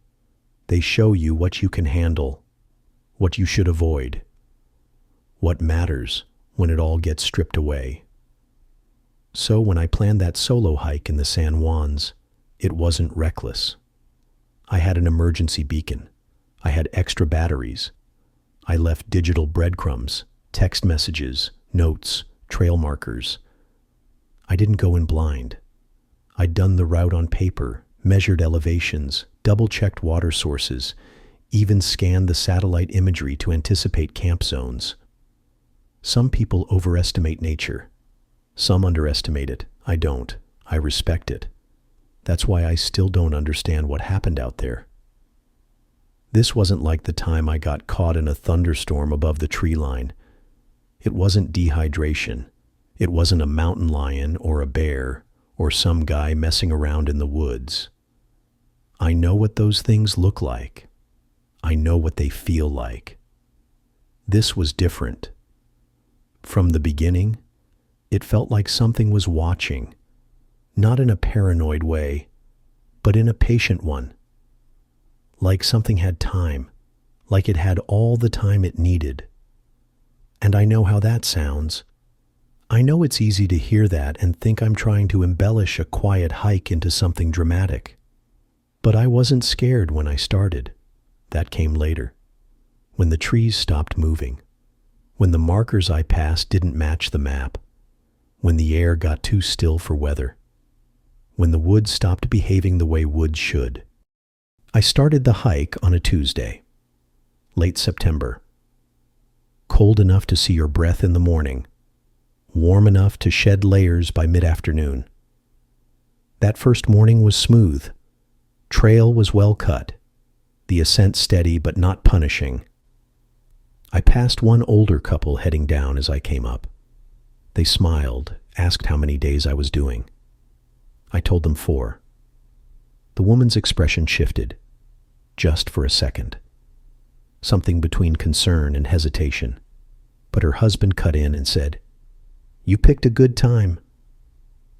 They show you what you can handle, what you should avoid, what matters when it all gets stripped away. So when I planned that solo hike in the San Juans, it wasn't reckless. I had an emergency beacon. I had extra batteries. I left digital breadcrumbs, text messages, notes, trail markers. I didn't go in blind. I'd done the route on paper, measured elevations, double-checked water sources, even scanned the satellite imagery to anticipate camp zones. Some people overestimate nature. Some underestimate it. I don't. I respect it. That's why I still don't understand what happened out there. This wasn't like the time I got caught in a thunderstorm above the tree line. It wasn't dehydration. It wasn't a mountain lion or a bear or some guy messing around in the woods. I know what those things look like. I know what they feel like. This was different. From the beginning, it felt like something was watching, not in a paranoid way, but in a patient one. Like something had time, like it had all the time it needed. And I know how that sounds. I know it's easy to hear that and think I'm trying to embellish a quiet hike into something dramatic. But I wasn't scared when I started. That came later. When the trees stopped moving. When the markers I passed didn't match the map. When the air got too still for weather. When the woods stopped behaving the way woods should. I started the hike on a Tuesday. Late September. Cold enough to see your breath in the morning. Warm enough to shed layers by mid-afternoon. That first morning was smooth. Trail was well cut. The ascent steady but not punishing. I passed one older couple heading down as I came up. They smiled, asked how many days I was doing. I told them 4. The woman's expression shifted, just for a second. Something between concern and hesitation. But her husband cut in and said, "You picked a good time.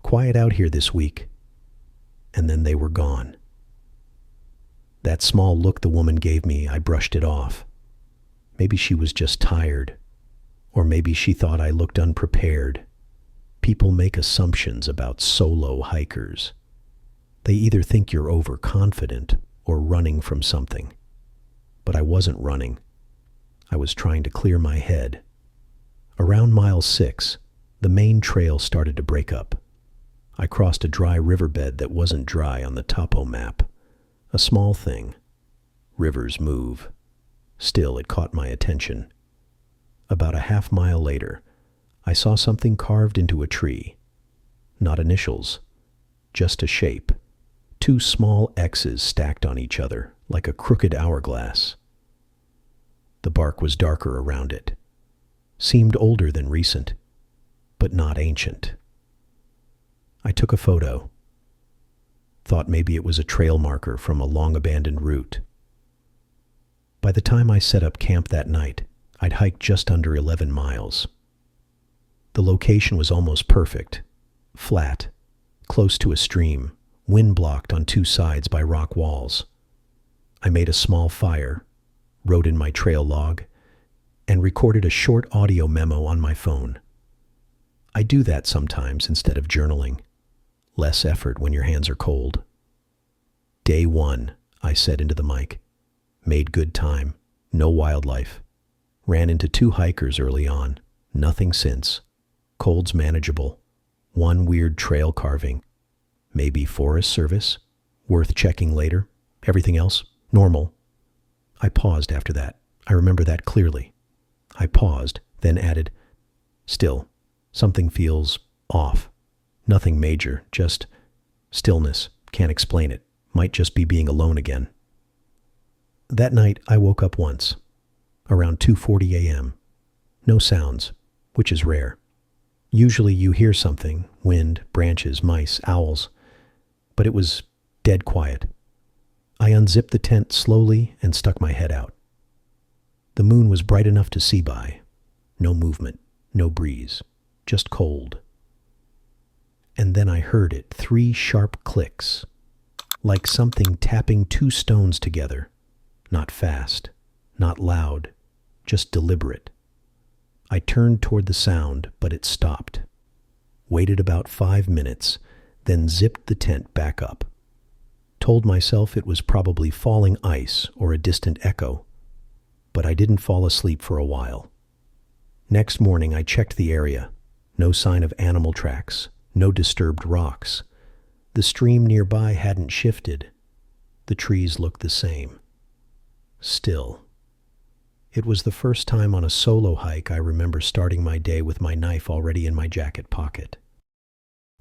Quiet out here this week." And then they were gone. That small look the woman gave me, I brushed it off. Maybe she was just tired. Or maybe she thought I looked unprepared. People make assumptions about solo hikers. They either think you're overconfident or running from something. But I wasn't running. I was trying to clear my head. Around mile 6, the main trail started to break up. I crossed a dry riverbed that wasn't dry on the topo map. A small thing. Rivers move. Still, it caught my attention. About a half-mile later, I saw something carved into a tree. Not initials, just a shape. 2 small X's stacked on each other, like a crooked hourglass. The bark was darker around it. Seemed older than recent, but not ancient. I took a photo. Thought maybe it was a trail marker from a long-abandoned route. By the time I set up camp that night, I'd hiked just under 11 miles. The location was almost perfect. Flat, close to a stream, wind-blocked on 2 sides by rock walls. I made a small fire, wrote in my trail log, and recorded a short audio memo on my phone. I do that sometimes instead of journaling. Less effort when your hands are cold. Day 1, I said into the mic. Made good time. No wildlife. Ran into 2 hikers early on. Nothing since. Cold's manageable. 1 weird trail carving. Maybe Forest Service. Worth checking later. Everything else, normal. I paused after that. I remember that clearly. I paused, then added, "Still, something feels off. Nothing major, just stillness. Can't explain it. Might just be being alone again." That night, I woke up once, around 2:40 a.m. No sounds, which is rare. Usually you hear something, wind, branches, mice, owls, but it was dead quiet. I unzipped the tent slowly and stuck my head out. The moon was bright enough to see by. No movement, no breeze, just cold. And then I heard it, 3 sharp clicks, like something tapping 2 stones together. Not fast, not loud, just deliberate. I turned toward the sound, but it stopped. Waited about 5 minutes, then zipped the tent back up. Told myself it was probably falling ice or a distant echo, but I didn't fall asleep for a while. Next morning I checked the area. No sign of animal tracks, no disturbed rocks. The stream nearby hadn't shifted. The trees looked the same. Still. It was the first time on a solo hike I remember starting my day with my knife already in my jacket pocket.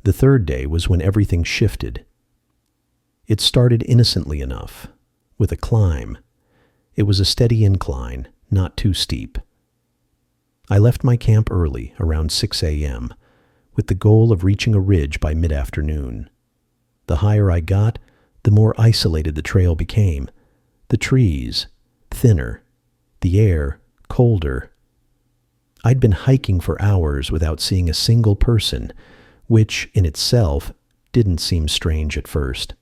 The third day was when everything shifted. It started innocently enough, with a climb. It was a steady incline, not too steep. I left my camp early, around 6 a.m., with the goal of reaching a ridge by mid-afternoon. The higher I got, the more isolated the trail became. The trees, thinner. The air, colder. I'd been hiking for hours without seeing a single person, which, in itself, didn't seem strange at first.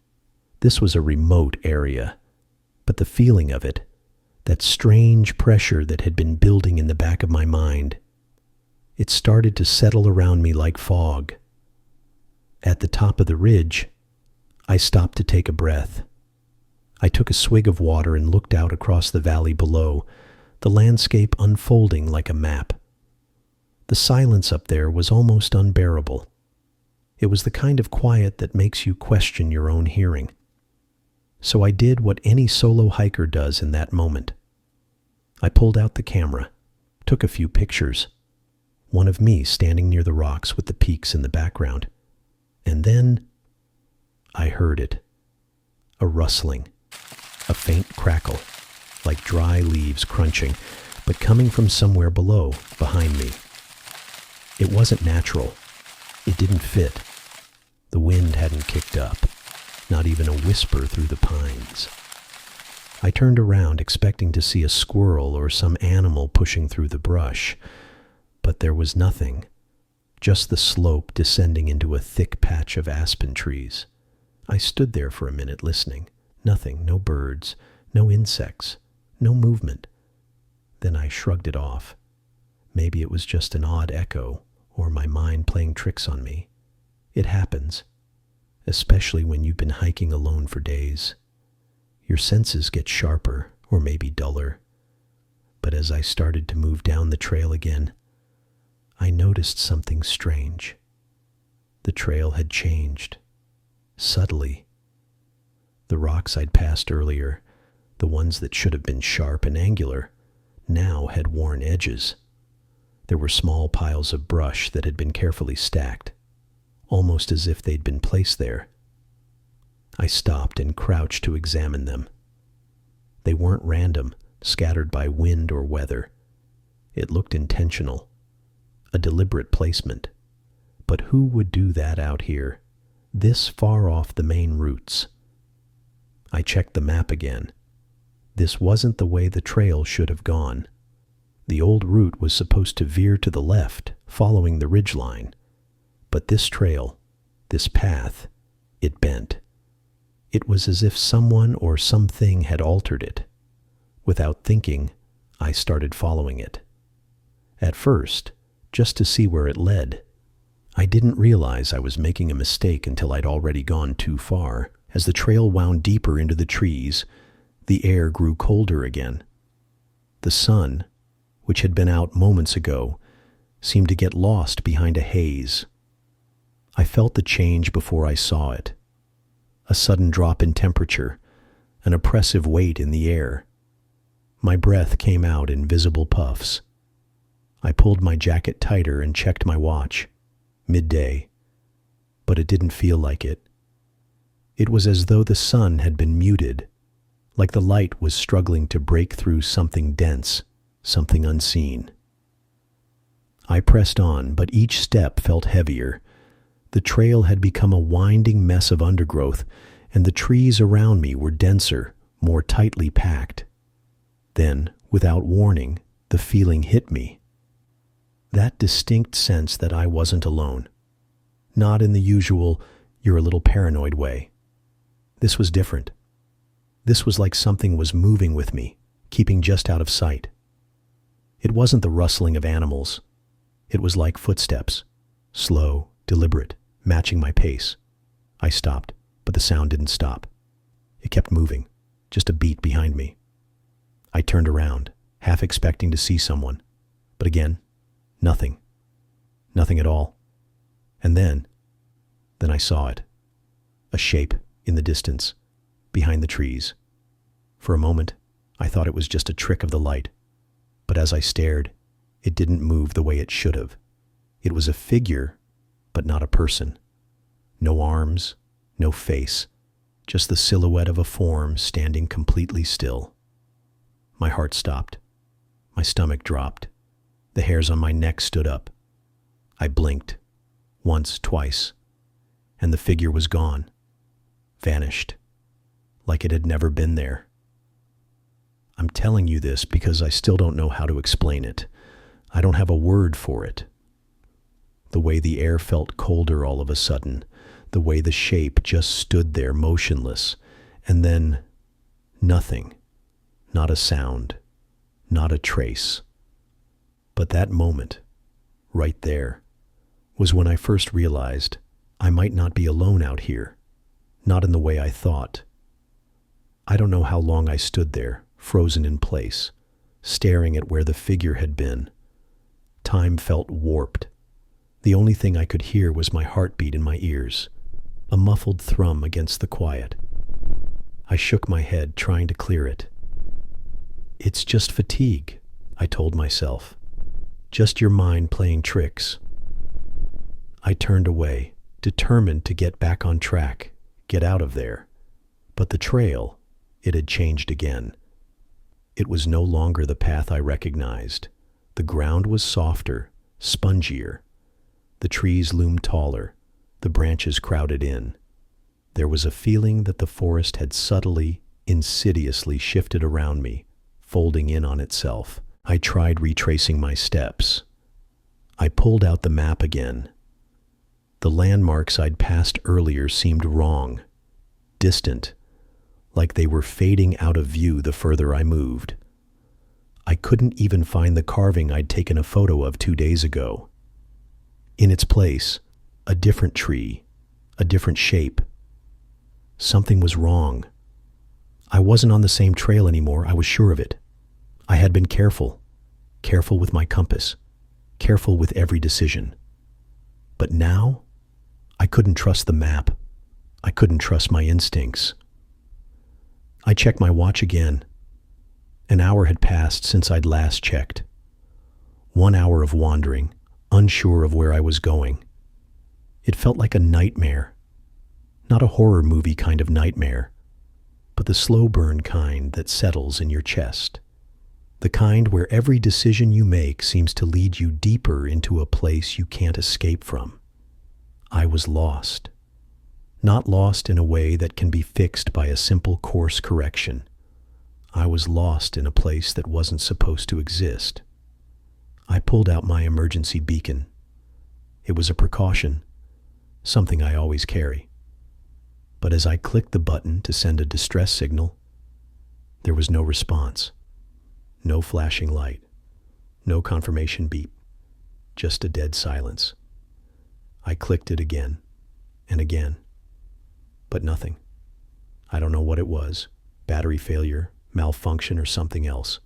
This was a remote area, but the feeling of it, that strange pressure that had been building in the back of my mind, it started to settle around me like fog. At the top of the ridge, I stopped to take a breath. I took a swig of water and looked out across the valley below, the landscape unfolding like a map. The silence up there was almost unbearable. It was the kind of quiet that makes you question your own hearing. So I did what any solo hiker does in that moment. I pulled out the camera, took a few pictures, one of me standing near the rocks with the peaks in the background. And then I heard it. A rustling, a faint crackle, like dry leaves crunching, but coming from somewhere below, behind me. It wasn't natural. It didn't fit. The wind hadn't kicked up, not even a whisper through the pines. I turned around expecting to see a squirrel or some animal pushing through the brush, but there was nothing, just the slope descending into a thick patch of aspen trees. I stood there for a minute listening. Nothing, no birds, no insects. No movement. Then I shrugged it off. Maybe it was just an odd echo, or my mind playing tricks on me. It happens, especially when you've been hiking alone for days. Your senses get sharper, or maybe duller. But as I started to move down the trail again, I noticed something strange. The trail had changed. Subtly. The rocks I'd passed earlier, the ones that should have been sharp and angular, now had worn edges. There were small piles of brush that had been carefully stacked, almost as if they'd been placed there. I stopped and crouched to examine them. They weren't random, scattered by wind or weather. It looked intentional, a deliberate placement. But who would do that out here, this far off the main routes? I checked the map again. This wasn't the way the trail should have gone. The old route was supposed to veer to the left, following the ridgeline. But this trail, this path, it bent. It was as if someone or something had altered it. Without thinking, I started following it. At first, just to see where it led. I didn't realize I was making a mistake until I'd already gone too far. As the trail wound deeper into the trees, the air grew colder again. The sun, which had been out moments ago, seemed to get lost behind a haze. I felt the change before I saw it. A sudden drop in temperature, an oppressive weight in the air. My breath came out in visible puffs. I pulled my jacket tighter and checked my watch. Midday. But it didn't feel like it. It was as though the sun had been muted, like the light was struggling to break through something dense, something unseen. I pressed on, but each step felt heavier. The trail had become a winding mess of undergrowth, and the trees around me were denser, more tightly packed. Then, without warning, the feeling hit me. That distinct sense that I wasn't alone. Not in the usual, you're a little paranoid way. This was different. This was like something was moving with me, keeping just out of sight. It wasn't the rustling of animals. It was like footsteps, slow, deliberate, matching my pace. I stopped, but the sound didn't stop. It kept moving, just a beat behind me. I turned around, half expecting to see someone. But again, nothing. Nothing at all. And then I saw it. A shape in the distance, behind the trees. For a moment, I thought it was just a trick of the light. as I stared, it didn't move the way it should have. It was a figure, but not a person. No arms, no face, just the silhouette of a form standing completely still. My heart stopped. My stomach dropped. The hairs on my neck stood up. I blinked, once, twice, and the figure was gone, vanished, like it had never been there. I'm telling you this because I still don't know how to explain it. I don't have a word for it. The way the air felt colder all of a sudden, the way the shape just stood there motionless, and then nothing, not a sound, not a trace. But that moment, right there, was when I first realized I might not be alone out here, not in the way I thought. I don't know how long I stood there, frozen in place, staring at where the figure had been. Time felt warped. The only thing I could hear was my heartbeat in my ears, a muffled thrum against the quiet. I shook my head, trying to clear it. It's just fatigue, I told myself. Just your mind playing tricks. I turned away, determined to get back on track, get out of there. But the trail, it had changed again. It was no longer the path I recognized. The ground was softer, spongier. The trees loomed taller, the branches crowded in. There was a feeling that the forest had subtly, insidiously shifted around me, folding in on itself. I tried retracing my steps. I pulled out the map again. The landmarks I'd passed earlier seemed wrong, distant, like they were fading out of view the further I moved. I couldn't even find the carving I'd taken a photo of 2 days ago. In its place, a different tree, a different shape. Something was wrong. I wasn't on the same trail anymore, I was sure of it. I had been careful with my compass, careful with every decision. But now, I couldn't trust the map. I couldn't trust my instincts. I checked my watch again. An hour had passed since I'd last checked. 1 hour of wandering, unsure of where I was going. It felt like a nightmare. Not a horror movie kind of nightmare, but the slow burn kind that settles in your chest. The kind where every decision you make seems to lead you deeper into a place you can't escape from. I was lost. Not lost in a way that can be fixed by a simple course correction. I was lost in a place that wasn't supposed to exist. I pulled out my emergency beacon. It was a precaution, something I always carry. But as I clicked the button to send a distress signal, there was no response. No flashing light, no confirmation beep, just a dead silence. I clicked it again and again, but nothing. I don't know what it was, battery failure, malfunction, or something else.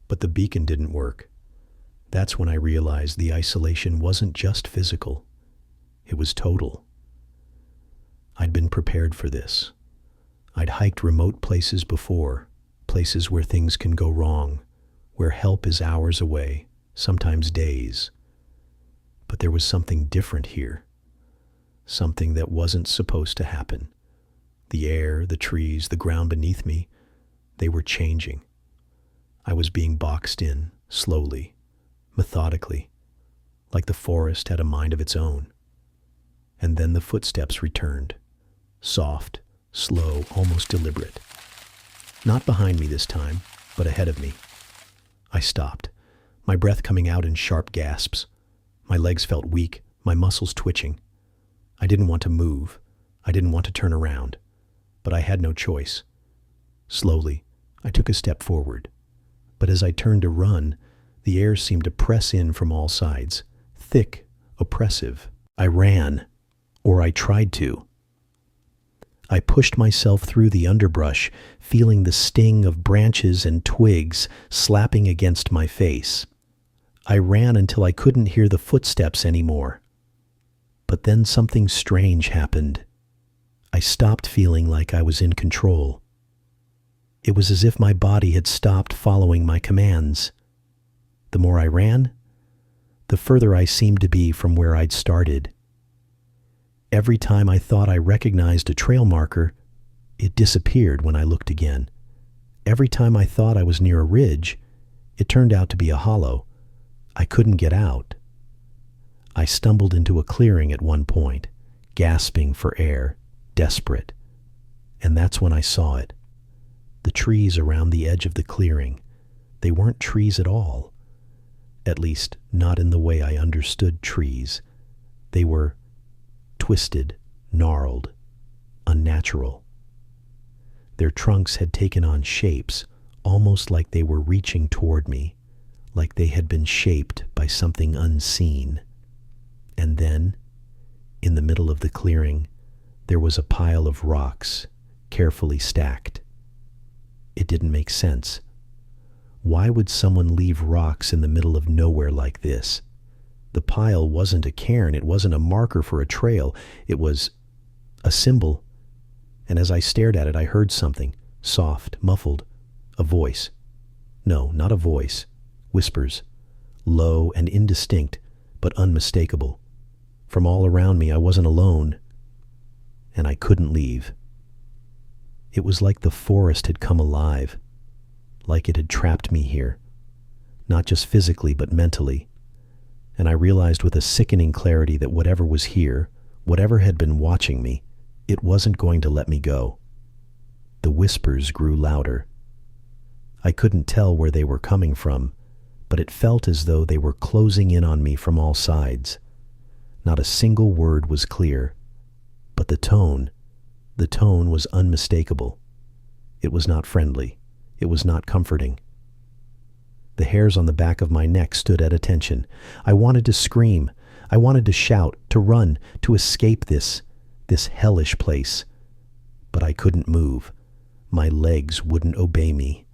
But the beacon didn't work. That's when I realized the isolation wasn't just physical, it was total. I'd been prepared for this. I'd hiked remote places before, places where things can go wrong, where help is hours away, sometimes days. But there was something different here, something that wasn't supposed to happen. The air, the trees, the ground beneath me, they were changing. I was being boxed in, slowly, methodically, like the forest had a mind of its own. And then the footsteps returned, soft, slow, almost deliberate. Not behind me this time, but ahead of me. I stopped, my breath coming out in sharp gasps. My legs felt weak, my muscles twitching. I didn't want to move. I didn't want to turn around. But I had no choice. Slowly, I took a step forward. But as I turned to run, the air seemed to press in from all sides, thick, oppressive. I ran, or I tried to. I pushed myself through the underbrush, feeling the sting of branches and twigs slapping against my face. I ran until I couldn't hear the footsteps anymore. But then something strange happened. I stopped feeling like I was in control. It was as if my body had stopped following my commands. The more I ran, the further I seemed to be from where I'd started. Every time I thought I recognized a trail marker, it disappeared when I looked again. Every time I thought I was near a ridge, it turned out to be a hollow. I couldn't get out. I stumbled into a clearing at one point, gasping for air, desperate. And that's when I saw it. The trees around the edge of the clearing, they weren't trees at all. At least, not in the way I understood trees. They were twisted, gnarled, unnatural. Their trunks had taken on shapes, almost like they were reaching toward me, like they had been shaped by something unseen. And then, in the middle of the clearing, there was a pile of rocks, carefully stacked. It didn't make sense. Why would someone leave rocks in the middle of nowhere like this? The pile wasn't a cairn, it wasn't a marker for a trail, it was a symbol. And as I stared at it, I heard something, soft, muffled, a voice. No, not a voice, whispers, low and indistinct, but unmistakable. From all around me, I wasn't alone, and I couldn't leave. It was like the forest had come alive, like it had trapped me here, not just physically, but mentally. And I realized with a sickening clarity that whatever was here, whatever had been watching me, it wasn't going to let me go. The whispers grew louder. I couldn't tell where they were coming from, but it felt as though they were closing in on me from all sides. Not a single word was clear, but the tone was unmistakable. It was not friendly. It was not comforting. The hairs on the back of my neck stood at attention. I wanted to scream. I wanted to shout, to run, to escape this hellish place. But I couldn't move. My legs wouldn't obey me.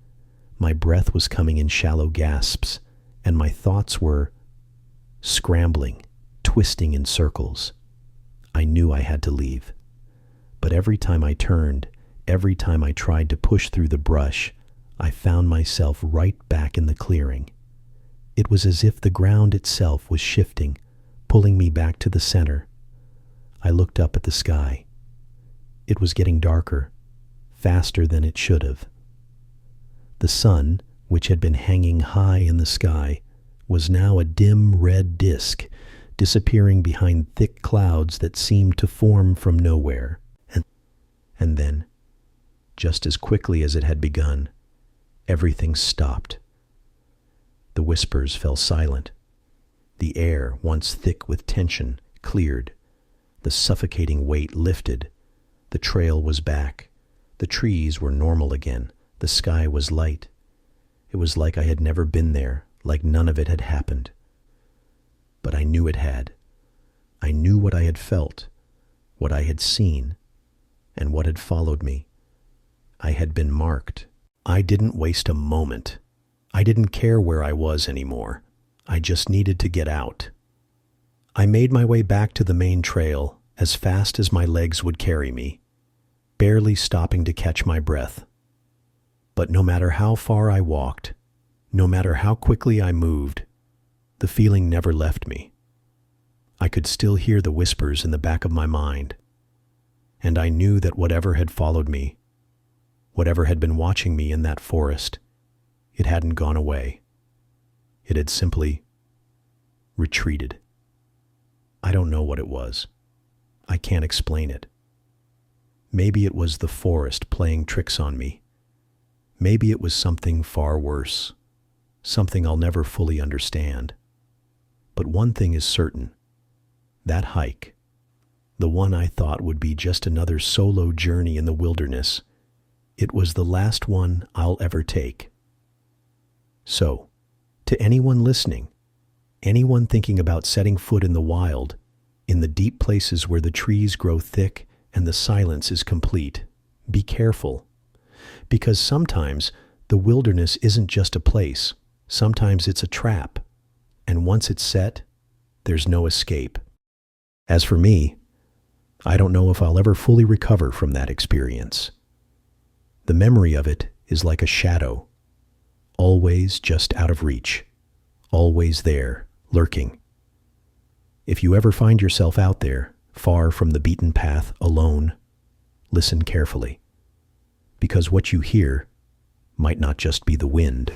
My breath was coming in shallow gasps, and my thoughts were scrambling, twisting in circles. I knew I had to leave. But every time I turned, every time I tried to push through the brush, I found myself right back in the clearing. It was as if the ground itself was shifting, pulling me back to the center. I looked up at the sky. It was getting darker, faster than it should have. The sun, which had been hanging high in the sky, was now a dim red disk, disappearing behind thick clouds that seemed to form from nowhere. And then, just as quickly as it had begun, everything stopped. The whispers fell silent. The air, once thick with tension, cleared. The suffocating weight lifted. The trail was back. The trees were normal again. The sky was light. It was like I had never been there, like none of it had happened. But I knew it had. I knew what I had felt, what I had seen, and what had followed me. I had been marked. I didn't waste a moment. I didn't care where I was anymore. I just needed to get out. I made my way back to the main trail as fast as my legs would carry me, barely stopping to catch my breath. But no matter how far I walked, no matter how quickly I moved, the feeling never left me. I could still hear the whispers in the back of my mind, and I knew that whatever had followed me, whatever had been watching me in that forest, it hadn't gone away. It had simply retreated. I don't know what it was. I can't explain it. Maybe it was the forest playing tricks on me. Maybe it was something far worse, something I'll never fully understand. But one thing is certain. That hike, the one I thought would be just another solo journey in the wilderness, it was the last one I'll ever take. So, to anyone listening, anyone thinking about setting foot in the wild, in the deep places where the trees grow thick and the silence is complete, be careful. Because sometimes the wilderness isn't just a place. Sometimes it's a trap. And once it's set, there's no escape. As for me, I don't know if I'll ever fully recover from that experience. The memory of it is like a shadow, always just out of reach, always there, lurking. If you ever find yourself out there, far from the beaten path, alone, listen carefully, because what you hear might not just be the wind.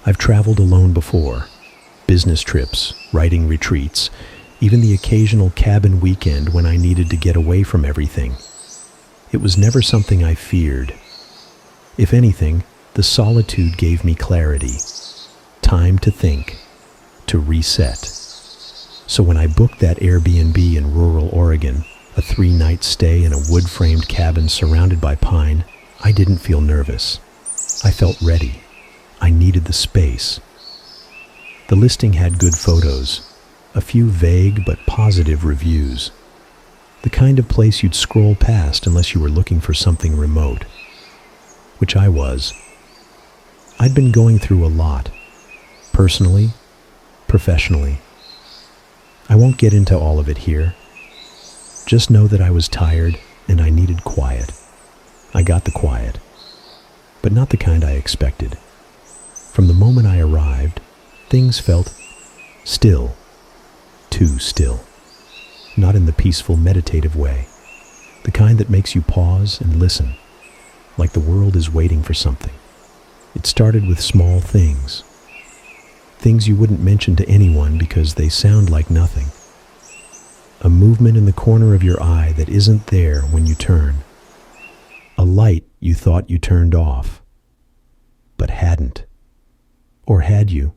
I've traveled alone before, business trips, writing retreats, even the occasional cabin weekend when I needed to get away from everything. It was never something I feared. If anything, the solitude gave me clarity, time to think, to reset. So when I booked that Airbnb in rural Oregon, a 3-night stay in a wood-framed cabin surrounded by pine, I didn't feel nervous. I felt ready. I needed the space. The listing had good photos, a few vague but positive reviews. The kind of place you'd scroll past unless you were looking for something remote. Which I was. I'd been going through a lot, personally, professionally. I won't get into all of it here. Just know that I was tired and I needed quiet. I got the quiet, but not the kind I expected. From the moment I arrived, things felt still, too still. Not in the peaceful, meditative way, the kind that makes you pause and listen, like the world is waiting for something. It started with small things. Things you wouldn't mention to anyone because they sound like nothing. A movement in the corner of your eye that isn't there when you turn. A light you thought you turned off, but hadn't. Or had you?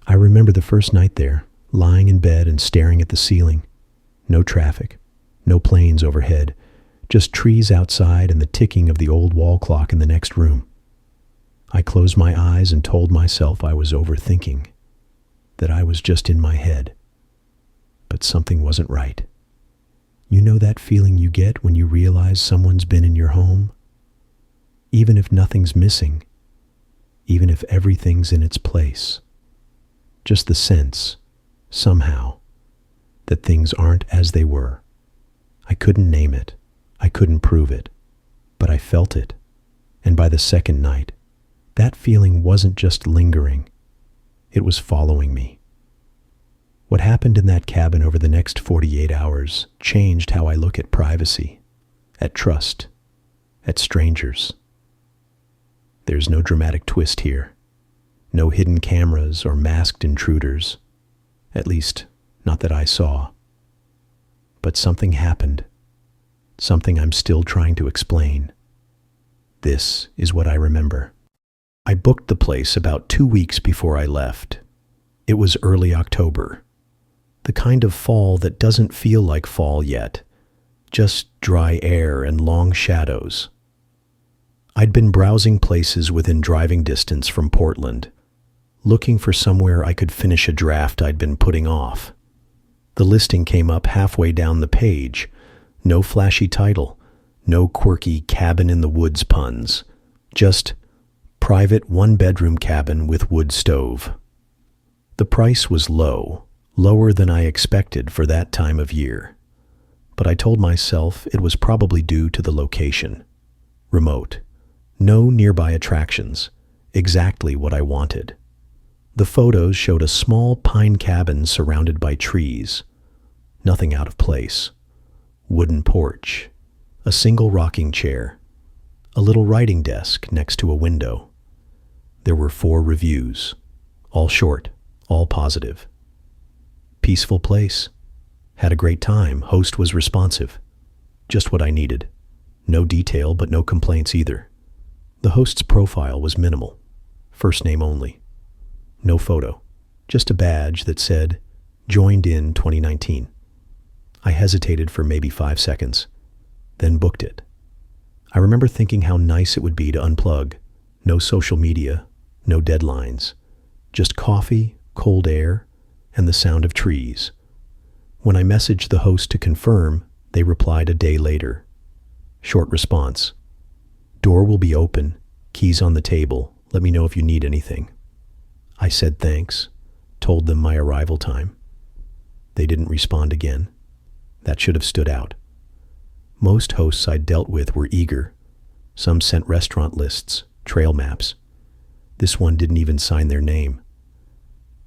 I remember the first night there, lying in bed and staring at the ceiling. No traffic, no planes overhead, just trees outside and the ticking of the old wall clock in the next room. I closed my eyes and told myself I was overthinking, that I was just in my head. But something wasn't right. You know that feeling you get when you realize someone's been in your home? Even if nothing's missing, even if everything's in its place. Just the sense, somehow, that things aren't as they were. I couldn't name it. I couldn't prove it. But I felt it. And by the second night, that feeling wasn't just lingering. It was following me. What happened in that cabin over the next 48 hours changed how I look at privacy, at trust, at strangers. There's no dramatic twist here. No hidden cameras or masked intruders. At least, not that I saw. But something happened. Something I'm still trying to explain. This is what I remember. I booked the place about 2 weeks before I left. It was early October. The kind of fall that doesn't feel like fall yet. Just dry air and long shadows. I'd been browsing places within driving distance from Portland, looking for somewhere I could finish a draft I'd been putting off. The listing came up halfway down the page. No flashy title, no quirky cabin in the woods puns. Just private one-bedroom cabin with wood stove. The price was low, lower than I expected for that time of year. But I told myself it was probably due to the location. Remote. No nearby attractions. Exactly what I wanted. The photos showed a small pine cabin surrounded by trees. Nothing out of place. Wooden porch. A single rocking chair. A little writing desk next to a window. There were 4 reviews. All short, all positive. Peaceful place. Had a great time. Host was responsive. Just what I needed. No detail, but no complaints either. The host's profile was minimal. First name only. No photo. Just a badge that said, joined in 2019. I hesitated for maybe 5 seconds, then booked it. I remember thinking how nice it would be to unplug. No social media, no deadlines. Just coffee, cold air, and the sound of trees. When I messaged the host to confirm, they replied a day later. Short response. Door will be open, keys on the table, let me know if you need anything. I said thanks, told them my arrival time. They didn't respond again. That should have stood out. Most hosts I'd dealt with were eager. Some sent restaurant lists, trail maps. This one didn't even sign their name.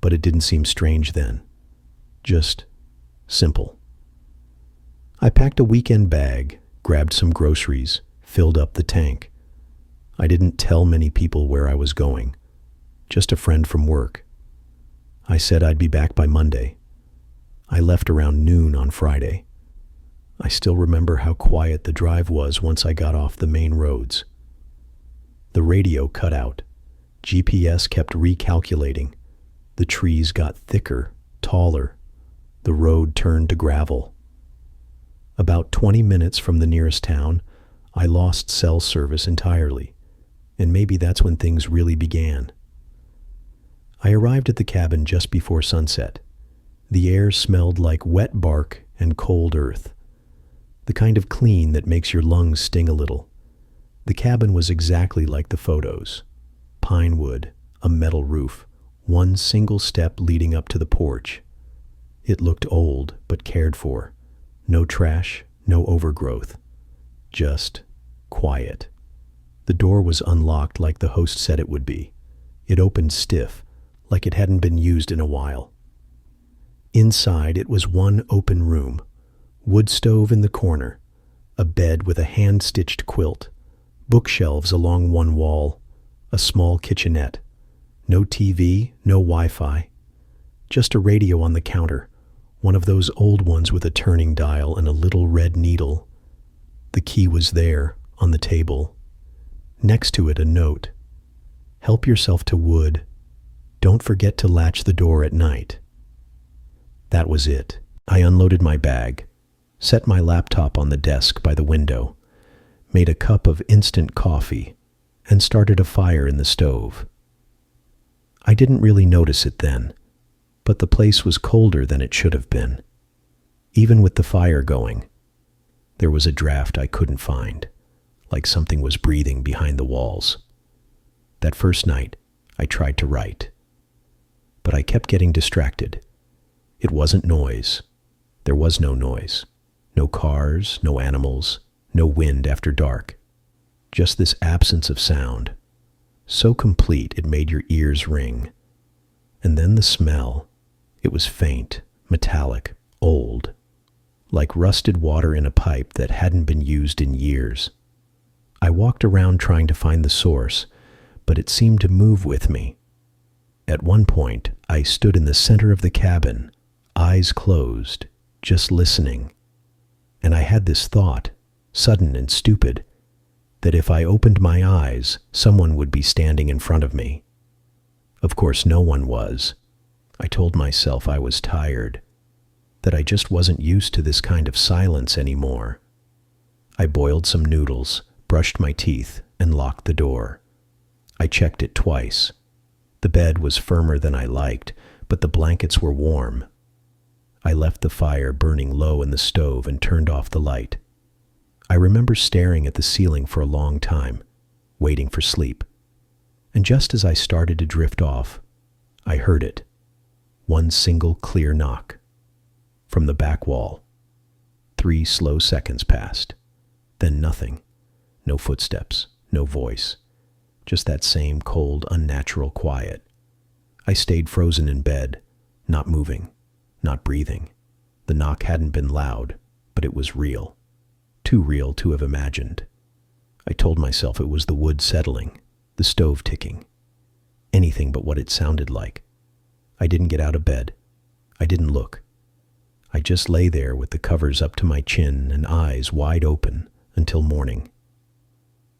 But it didn't seem strange then. Just simple. I packed a weekend bag, grabbed some groceries, filled up the tank. I didn't tell many people where I was going, just a friend from work. I said I'd be back by Monday. I left around noon on Friday. I still remember how quiet the drive was once I got off the main roads. The radio cut out. GPS kept recalculating. The trees got thicker, taller. The road turned to gravel. About 20 minutes from the nearest town, I lost cell service entirely, and maybe that's when things really began. I arrived at the cabin just before sunset. The air smelled like wet bark and cold earth, the kind of clean that makes your lungs sting a little. The cabin was exactly like the photos. Pine wood, a metal roof, one single step leading up to the porch. It looked old but cared for. No trash, no overgrowth. Just quiet. The door was unlocked like the host said it would be. It opened stiff, like it hadn't been used in a while. Inside, it was one open room. Wood stove in the corner, a bed with a hand-stitched quilt, bookshelves along one wall, a small kitchenette. No TV, no Wi-Fi. Just a radio on the counter, one of those old ones with a turning dial and a little red needle. The key was there, on the table. Next to it, a note. Help yourself to wood. Don't forget to latch the door at night. That was it. I unloaded my bag, set my laptop on the desk by the window, made a cup of instant coffee, and started a fire in the stove. I didn't really notice it then, but the place was colder than it should have been. Even with the fire going, there was a draft I couldn't find, like something was breathing behind the walls. That first night, I tried to write, but I kept getting distracted. It wasn't noise. There was no noise. No cars, no animals, no wind after dark. Just this absence of sound, so complete it made your ears ring. And then the smell. It was faint, metallic, old, like rusted water in a pipe that hadn't been used in years. I walked around trying to find the source, but it seemed to move with me. At one point, I stood in the center of the cabin, eyes closed, just listening. And I had this thought, sudden and stupid, that if I opened my eyes, someone would be standing in front of me. Of course, no one was. I told myself I was tired, that I just wasn't used to this kind of silence anymore. I boiled some noodles, brushed my teeth, and locked the door. I checked it twice. The bed was firmer than I liked, but the blankets were warm. I left the fire burning low in the stove and turned off the light. I remember staring at the ceiling for a long time, waiting for sleep. And just as I started to drift off, I heard it. One single clear knock. From the back wall. 3 slow seconds passed. Then nothing. No footsteps, no voice. Just that same cold, unnatural quiet. I stayed frozen in bed, not moving, not breathing. The knock hadn't been loud, but it was real. Too real to have imagined. I told myself it was the wood settling, the stove ticking. Anything but what it sounded like. I didn't get out of bed. I didn't look. I just lay there with the covers up to my chin and eyes wide open until morning.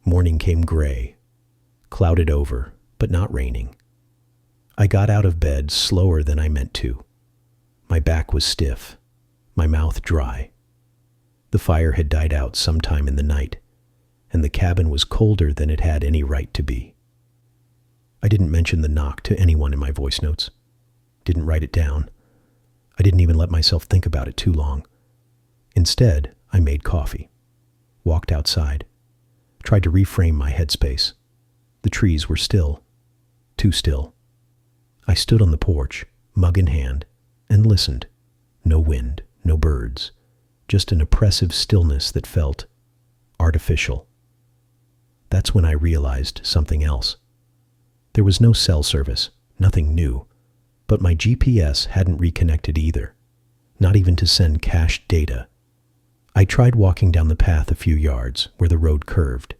Morning came gray, clouded over, but not raining. I got out of bed slower than I meant to. My back was stiff, my mouth dry. The fire had died out sometime in the night, and the cabin was colder than it had any right to be. I didn't mention the knock to anyone in my voice notes. Didn't write it down. I didn't even let myself think about it too long. Instead, I made coffee, walked outside, tried to reframe my headspace. The trees were still, too still. I stood on the porch, mug in hand, and listened. No wind, no birds, just an oppressive stillness that felt artificial. That's when I realized something else. There was no cell service, nothing new, but my GPS hadn't reconnected either, not even to send cached data. I tried walking down the path a few yards where the road curved.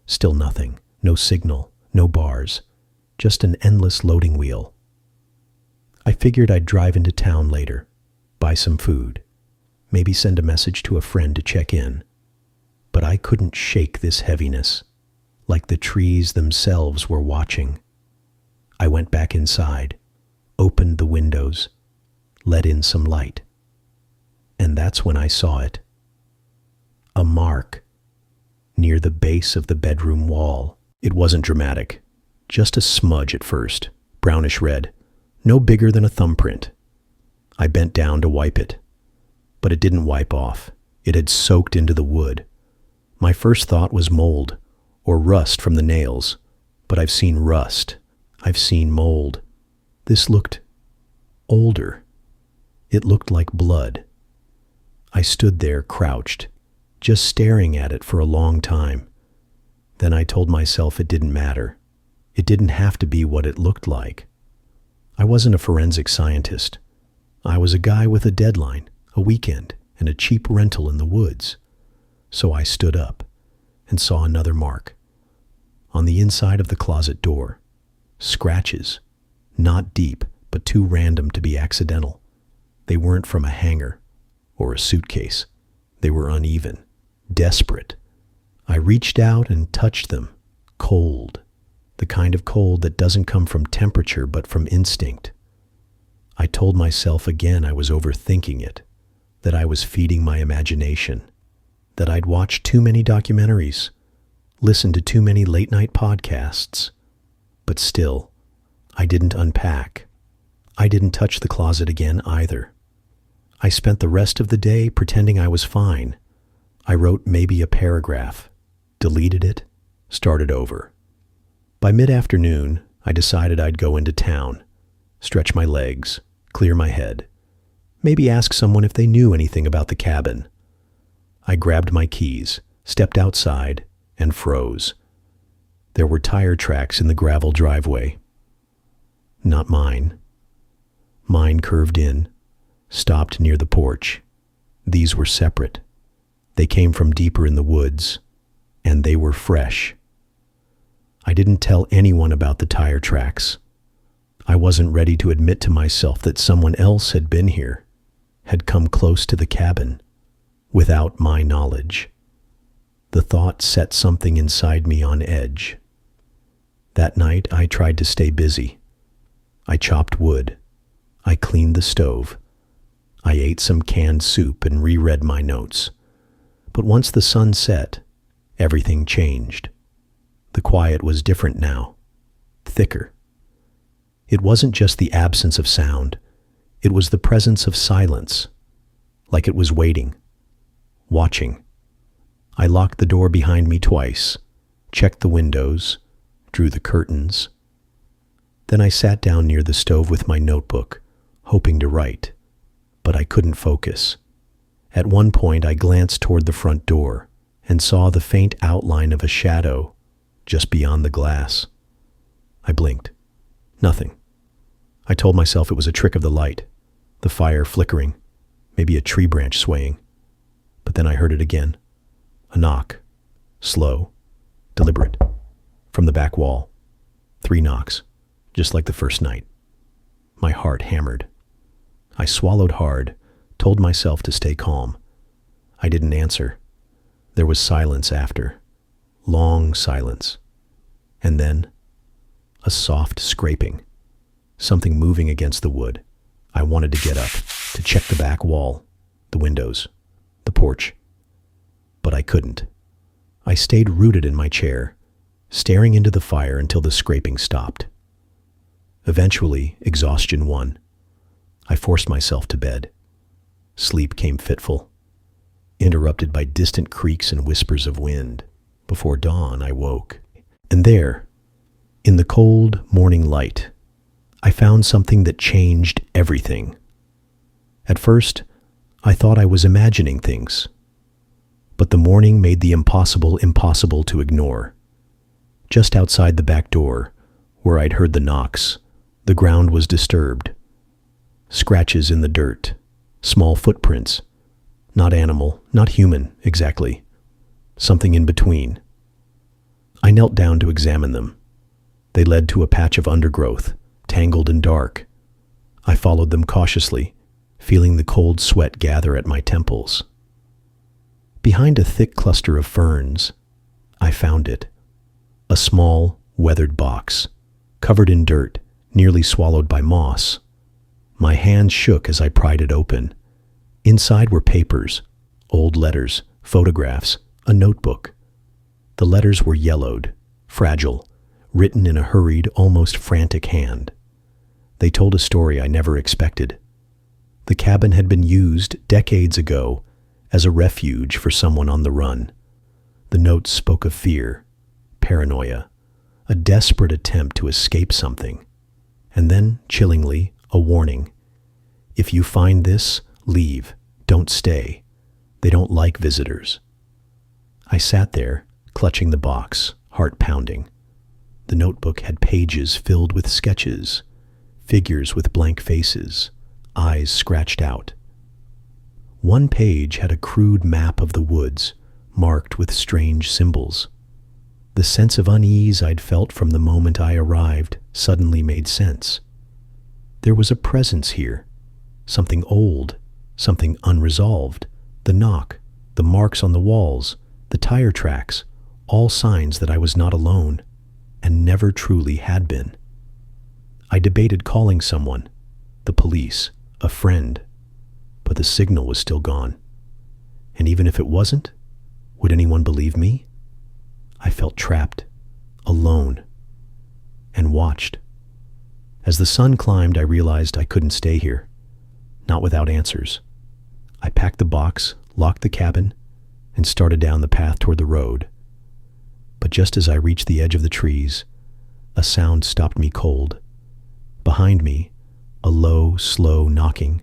Still nothing, no signal, no bars, just an endless loading wheel. I figured I'd drive into town later, buy some food, maybe send a message to a friend to check in. But I couldn't shake this heaviness, like the trees themselves were watching. I went back inside, opened the windows, let in some light. And that's when I saw it. A mark near the base of the bedroom wall. It wasn't dramatic, just a smudge at first, brownish red, no bigger than a thumbprint. I bent down to wipe it, but it didn't wipe off. It had soaked into the wood. My first thought was mold or rust from the nails, but I've seen rust. I've seen mold. This looked older. It looked like blood. I stood there crouched, just staring at it for a long time. Then I told myself it didn't matter. It didn't have to be what it looked like. I wasn't a forensic scientist. I was a guy with a deadline, a weekend, and a cheap rental in the woods. So I stood up and saw another mark. On the inside of the closet door. Scratches. Not deep, but too random to be accidental. They weren't from a hanger or a suitcase. They were uneven, desperate. I reached out and touched them. Cold. The kind of cold that doesn't come from temperature but from instinct. I told myself again I was overthinking it, that I was feeding my imagination, that I'd watched too many documentaries, listened to too many late-night podcasts. But still, I didn't unpack. I didn't touch the closet again either. I spent the rest of the day pretending I was fine. I wrote maybe a paragraph, deleted it, started over. By mid-afternoon, I decided I'd go into town, stretch my legs, clear my head, maybe ask someone if they knew anything about the cabin. I grabbed my keys, stepped outside, and froze. There were tire tracks in the gravel driveway. Not mine. Mine curved in, stopped near the porch. These were separate. They came from deeper in the woods, and they were fresh. I didn't tell anyone about the tire tracks. I wasn't ready to admit to myself that someone else had been here, had come close to the cabin, without my knowledge. The thought set something inside me on edge. That night, I tried to stay busy. I chopped wood. I cleaned the stove. I ate some canned soup and reread my notes. But once the sun set, everything changed. The quiet was different now, thicker. It wasn't just the absence of sound. It was the presence of silence, like it was waiting, watching. I locked the door behind me twice, checked the windows, drew the curtains. Then I sat down near the stove with my notebook, hoping to write, but I couldn't focus. At one point, I glanced toward the front door and saw the faint outline of a shadow just beyond the glass. I blinked. Nothing. I told myself it was a trick of the light, the fire flickering, maybe a tree branch swaying. But then I heard it again. A knock. Slow, deliberate. From the back wall. 3 knocks, just like the first night. My heart hammered. I swallowed hard, told myself to stay calm. I didn't answer. There was silence after. Long silence. And then, a soft scraping. Something moving against the wood. I wanted to get up, to check the back wall, the windows, the porch. But I couldn't. I stayed rooted in my chair, staring into the fire until the scraping stopped. Eventually, exhaustion won. I forced myself to bed. Sleep came fitful, interrupted by distant creaks and whispers of wind. Before dawn, I woke. And there, in the cold morning light, I found something that changed everything. At first, I thought I was imagining things. But the morning made the impossible impossible to ignore. Just outside the back door, where I'd heard the knocks, the ground was disturbed. Scratches in the dirt, small footprints. Not animal, not human, exactly. Something in between. I knelt down to examine them. They led to a patch of undergrowth, tangled and dark. I followed them cautiously, feeling the cold sweat gather at my temples. Behind a thick cluster of ferns, I found it. A small, weathered box, covered in dirt, nearly swallowed by moss. My hands shook as I pried it open. Inside were papers, old letters, photographs, a notebook. The letters were yellowed, fragile, written in a hurried, almost frantic hand. They told a story I never expected. The cabin had been used decades ago as a refuge for someone on the run. The notes spoke of fear, paranoia, a desperate attempt to escape something. And then, chillingly, a warning. If you find this, leave. Don't stay. They don't like visitors. I sat there, clutching the box, heart pounding. The notebook had pages filled with sketches, figures with blank faces, eyes scratched out. One page had a crude map of the woods, marked with strange symbols. The sense of unease I'd felt from the moment I arrived suddenly made sense. There was a presence here, something old, something unresolved. The knock, the marks on the walls, the tire tracks, all signs that I was not alone, and never truly had been. I debated calling someone, the police, a friend, but the signal was still gone. And even if it wasn't, would anyone believe me? I felt trapped, alone, and watched. As the sun climbed, I realized I couldn't stay here, not without answers. I packed the box, locked the cabin, and started down the path toward the road. But just as I reached the edge of the trees, a sound stopped me cold. Behind me, a low, slow knocking.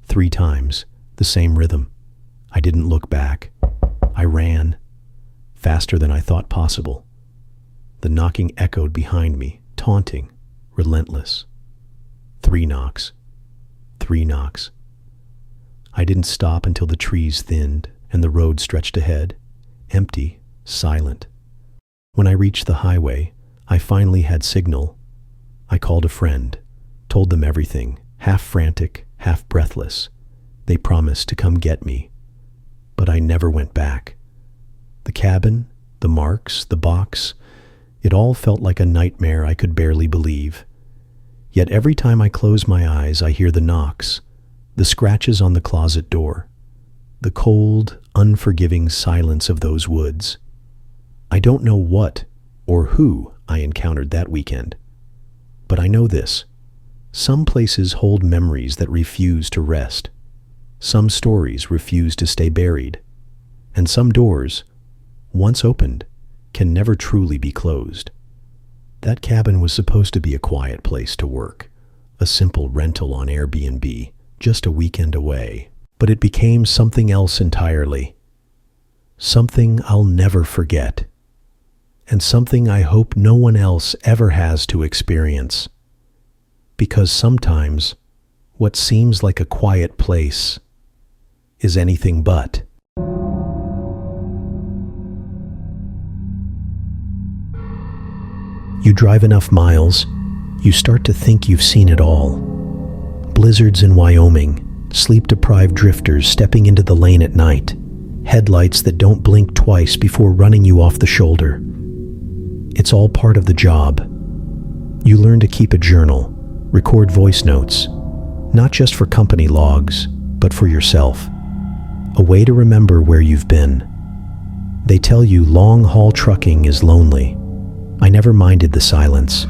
3 times, the same rhythm. I didn't look back. I ran, faster than I thought possible. The knocking echoed behind me, taunting, relentless. 3 knocks. 3 knocks. I didn't stop until the trees thinned and the road stretched ahead, empty, silent. When I reached the highway, I finally had signal. I called a friend, told them everything, half frantic, half breathless. They promised to come get me, but I never went back. The cabin, the marks, the box, it all felt like a nightmare I could barely believe. Yet every time I close my eyes, I hear the knocks, the scratches on the closet door, the cold, unforgiving silence of those woods. I don't know what or who I encountered that weekend, but I know this. Some places hold memories that refuse to rest. Some stories refuse to stay buried. And some doors, once opened, can never truly be closed. That cabin was supposed to be a quiet place to work, a simple rental on Airbnb, just a weekend away. But it became something else entirely. Something I'll never forget. And something I hope no one else ever has to experience. Because sometimes, what seems like a quiet place is anything but. You drive enough miles, you start to think you've seen it all. Blizzards in Wyoming, sleep-deprived drifters stepping into the lane at night, headlights that don't blink twice before running you off the shoulder. It's all part of the job. You learn to keep a journal, record voice notes, not just for company logs, but for yourself. A way to remember where you've been. They tell you long-haul trucking is lonely. I never minded the silence.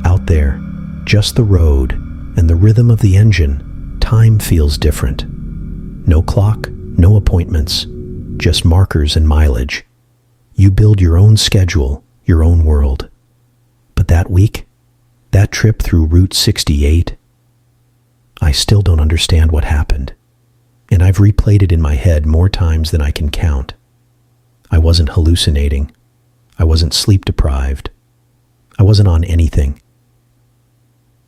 Out there, just the road and the rhythm of the engine, time feels different. No clock, no appointments, just markers and mileage. You build your own schedule, your own world. But that week, that trip through Route 68, I still don't understand what happened. and I've replayed it in my head more times than I can count. I wasn't hallucinating. I wasn't sleep deprived. I wasn't on anything.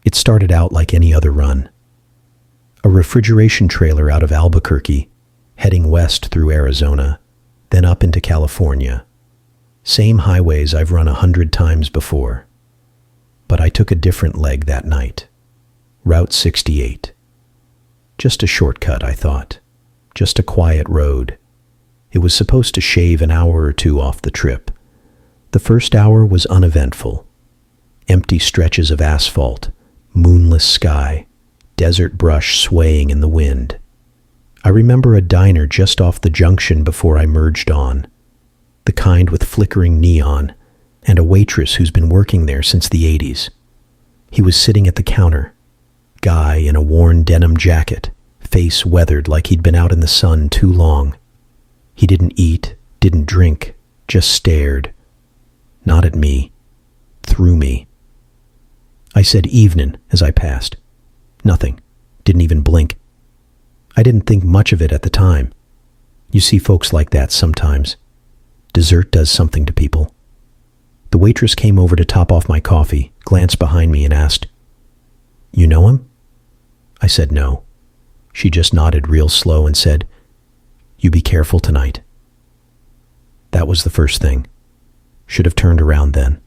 It started out like any other run. A refrigeration trailer out of Albuquerque, heading west through Arizona, then up into California. Same highways I've run 100 times before. But I took a different leg that night. Route 68. Just a shortcut, I thought. Just a quiet road. It was supposed to shave an hour or two off the trip. The first hour was uneventful. Empty stretches of asphalt, moonless sky, desert brush swaying in the wind. I remember a diner just off the junction before I merged on. The kind with flickering neon, and a waitress who's been working there since the 80s. He was sitting at the counter. Guy in a worn denim jacket, face weathered like he'd been out in the sun too long. He didn't eat, didn't drink, just stared. Not at me, through me. I said evenin' as I passed. Nothing. Didn't even blink. I didn't think much of it at the time. You see folks like that sometimes. Dessert does something to people. The waitress came over to top off my coffee, glanced behind me and asked, "You know him?" I said no. She just nodded real slow and said, "You be careful tonight." That was the first thing. Should have turned around then.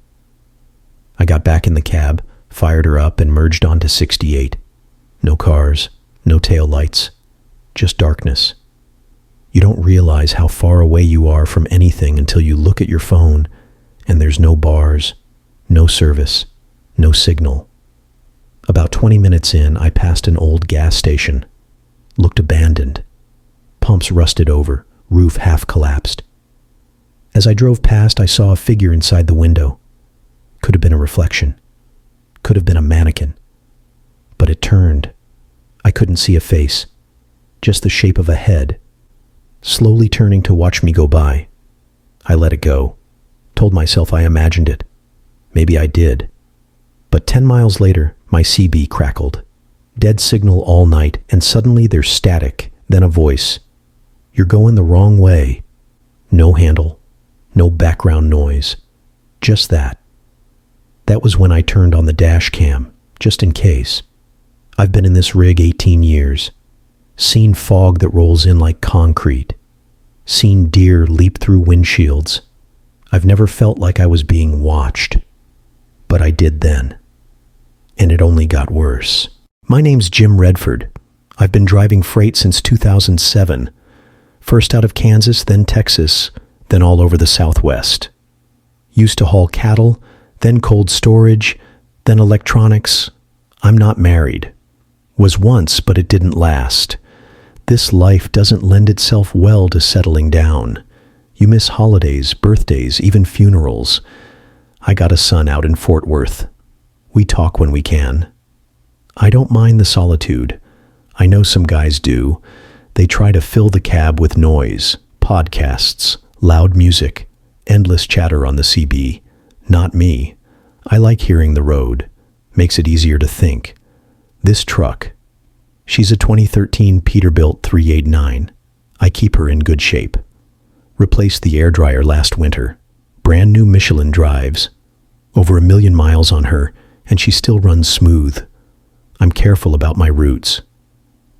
I got back in the cab, fired her up, and merged onto 68. No cars, no tail lights, just darkness. You don't realize how far away you are from anything until you look at your phone and there's no bars, no service, no signal. About 20 minutes in, I passed an old gas station. Looked abandoned. Pumps rusted over, roof half collapsed. As I drove past, I saw a figure inside the window. Could have been a reflection. Could have been a mannequin. But it turned. I couldn't see a face, just the shape of a head, slowly turning to watch me go by. I let it go. Told myself I imagined it. Maybe I did. But 10 miles later, my CB crackled. Dead signal all night, and suddenly there's static, then a voice. "You're going the wrong way." No handle, no background noise. Just that. That was when I turned on the dash cam, just in case. I've been in this rig 18 years. Seen fog that rolls in like concrete. Seen deer leap through windshields. I've never felt like I was being watched. But I did then. And it only got worse. My name's Jim Redford. I've been driving freight since 2007. First out of Kansas, then Texas, then all over the Southwest. Used to haul cattle, then cold storage, then electronics. I'm not married. Was once, but it didn't last. This life doesn't lend itself well to settling down. You miss holidays, birthdays, even funerals. I got a son out in Fort Worth. We talk when we can. I don't mind the solitude. I know some guys do. They try to fill the cab with noise, podcasts, loud music, endless chatter on the CB. Not me. I like hearing the road. Makes it easier to think. This truck. She's a 2013 Peterbilt 389. I keep her in good shape. Replaced the air dryer last winter. Brand new Michelin drives. Over 1 million miles on her, and she still runs smooth. I'm careful about my routes.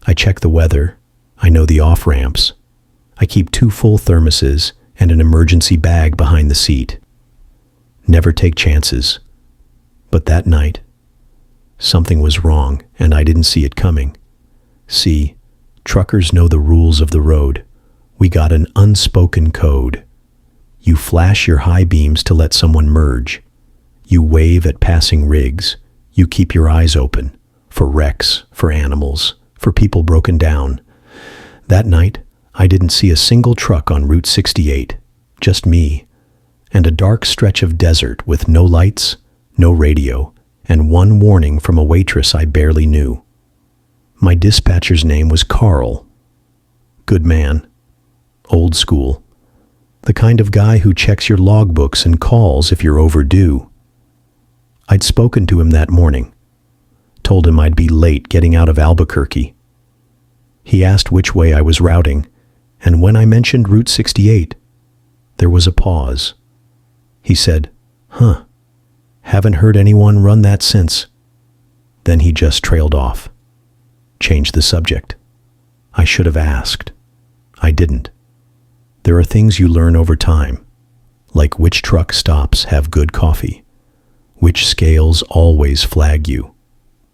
I check the weather. I know the off-ramps. I keep 2 full thermoses and an emergency bag behind the seat. Never take chances. But that night, something was wrong, and I didn't see it coming. See, truckers know the rules of the road. We got an unspoken code. You flash your high beams to let someone merge. You wave at passing rigs. You keep your eyes open for wrecks, for animals, for people broken down. That night, I didn't see a single truck on Route 68, just me, and a dark stretch of desert with no lights, no radio, and one warning from a waitress I barely knew. My dispatcher's name was Carl. Good man. Old school. The kind of guy who checks your logbooks and calls if you're overdue. I'd spoken to him that morning. Told him I'd be late getting out of Albuquerque. He asked which way I was routing, and when I mentioned Route 68, there was a pause. He said, "Huh, haven't heard anyone run that since." Then he just trailed off. Changed the subject. I should have asked. I didn't. There are things you learn over time, like which truck stops have good coffee, which scales always flag you,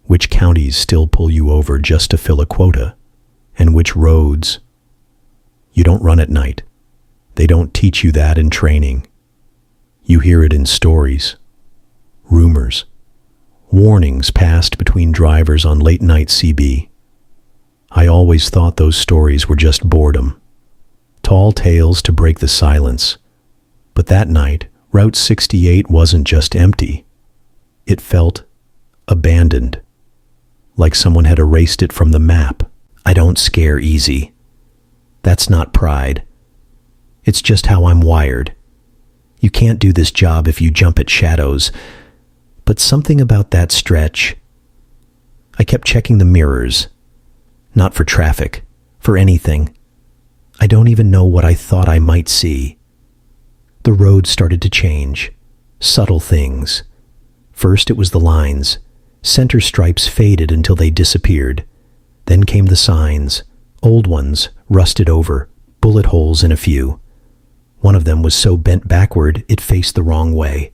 which counties still pull you over just to fill a quota, and which roads. You don't run at night. They don't teach you that in training. You hear it in stories, rumors, warnings passed between drivers on late-night CB. I always thought those stories were just boredom, tall tales to break the silence. But that night, Route 68 wasn't just empty. It felt abandoned, like someone had erased it from the map. I don't scare easy. That's not pride. It's just how I'm wired. You can't do this job if you jump at shadows. But something about that stretch. I kept checking the mirrors. Not for traffic, for anything. I don't even know what I thought I might see. The road started to change. Subtle things. First it was the lines. Center stripes faded until they disappeared. Then came the signs. Old ones, rusted over, bullet holes in a few. One of them was so bent backward it faced the wrong way.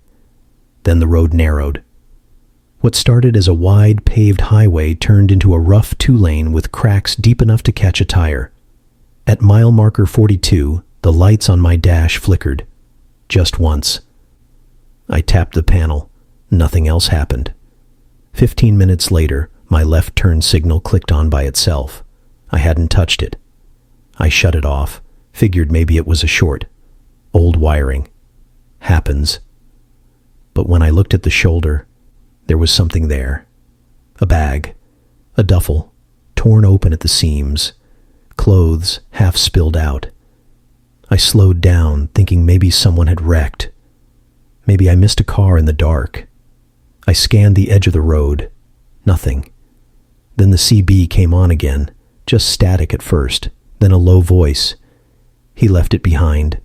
Then the road narrowed. What started as a wide paved highway turned into a rough two-lane with cracks deep enough to catch a tire. At mile marker 42, the lights on my dash flickered. Just once. I tapped the panel. Nothing else happened. 15 minutes later, my left turn signal clicked on by itself. I hadn't touched it. I shut it off, figured maybe it was a short. Old wiring. Happens. But when I looked at the shoulder, there was something there. A bag. A duffel. Torn open at the seams. Clothes half spilled out. I slowed down, thinking maybe someone had wrecked. Maybe I missed a car in the dark. I scanned the edge of the road. Nothing. Then the CB came on again, just static at first, then a low voice. He left it behind.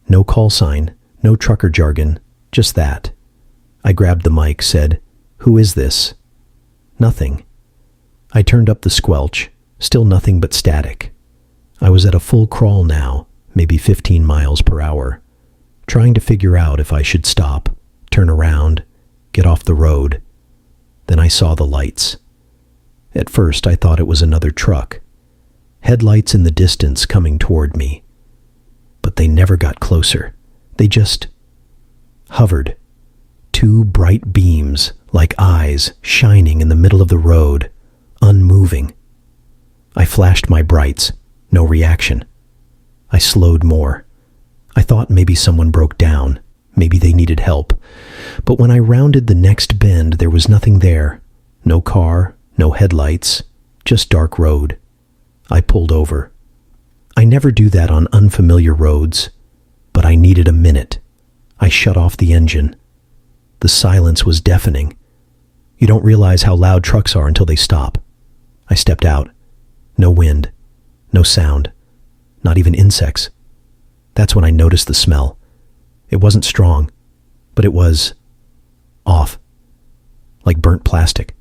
No call sign, no trucker jargon, just that. I grabbed the mic, said, "Who is this?" Nothing. I turned up the squelch, still nothing but static. I was at a full crawl now, maybe 15 miles per hour, trying to figure out if I should stop, turn around, get off the road. Then I saw the lights. At first I thought it was another truck. Headlights in the distance coming toward me. But they never got closer. They just hovered. Two bright beams, like eyes, shining in the middle of the road, unmoving. I flashed my brights. No reaction. I slowed more. I thought maybe someone broke down. Maybe they needed help. But when I rounded the next bend, there was nothing there. No car, no headlights, just dark road. I pulled over. I never do that on unfamiliar roads, but I needed a minute. I shut off the engine. The silence was deafening. You don't realize how loud trucks are until they stop. I stepped out. No wind. No sound. Not even insects. That's when I noticed the smell. It wasn't strong, but it was off. Like burnt plastic,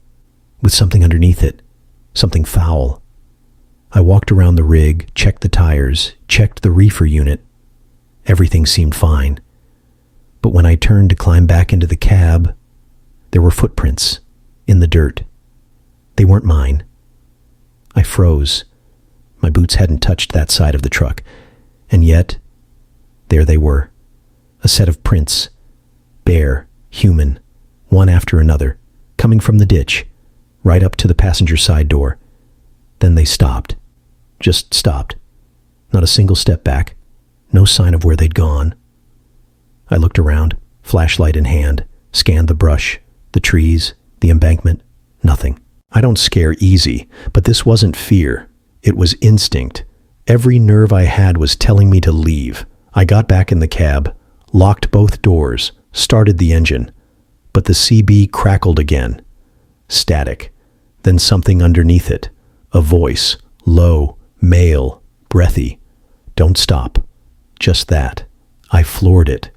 with something underneath it. Something foul. I walked around the rig, checked the tires, checked the reefer unit. Everything seemed fine. But when I turned to climb back into the cab, there were footprints in the dirt. They weren't mine. I froze. My boots hadn't touched that side of the truck. And yet, there they were. A set of prints. Bare, human, one after another, coming from the ditch, right up to the passenger side door. Then they stopped. Just stopped. Not a single step back. No sign of where they'd gone. I looked around, flashlight in hand, scanned the brush, the trees, the embankment. Nothing. I don't scare easy, but this wasn't fear. It was instinct. Every nerve I had was telling me to leave. I got back in the cab, locked both doors, started the engine. But the CB crackled again. Static. Then something underneath it. A voice, Low, male, breathy. Don't stop. Just that. I floored it.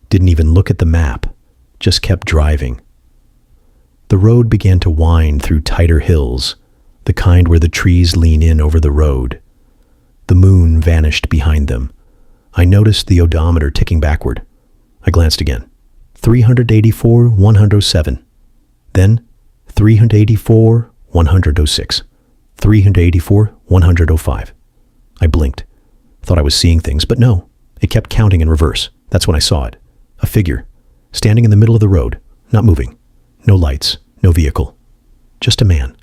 Didn't even look at the map. Just kept driving. The road began to wind through tighter hills, the kind where the trees lean in over the road. The moon vanished behind them. I noticed the odometer ticking backward. I glanced again. 384, 107. Then 384, 106. 384, 105. I blinked. Thought I was seeing things, but no. It kept counting in reverse. That's when I saw it. A figure, standing in the middle of the road, not moving. No lights, no vehicle. Just a man,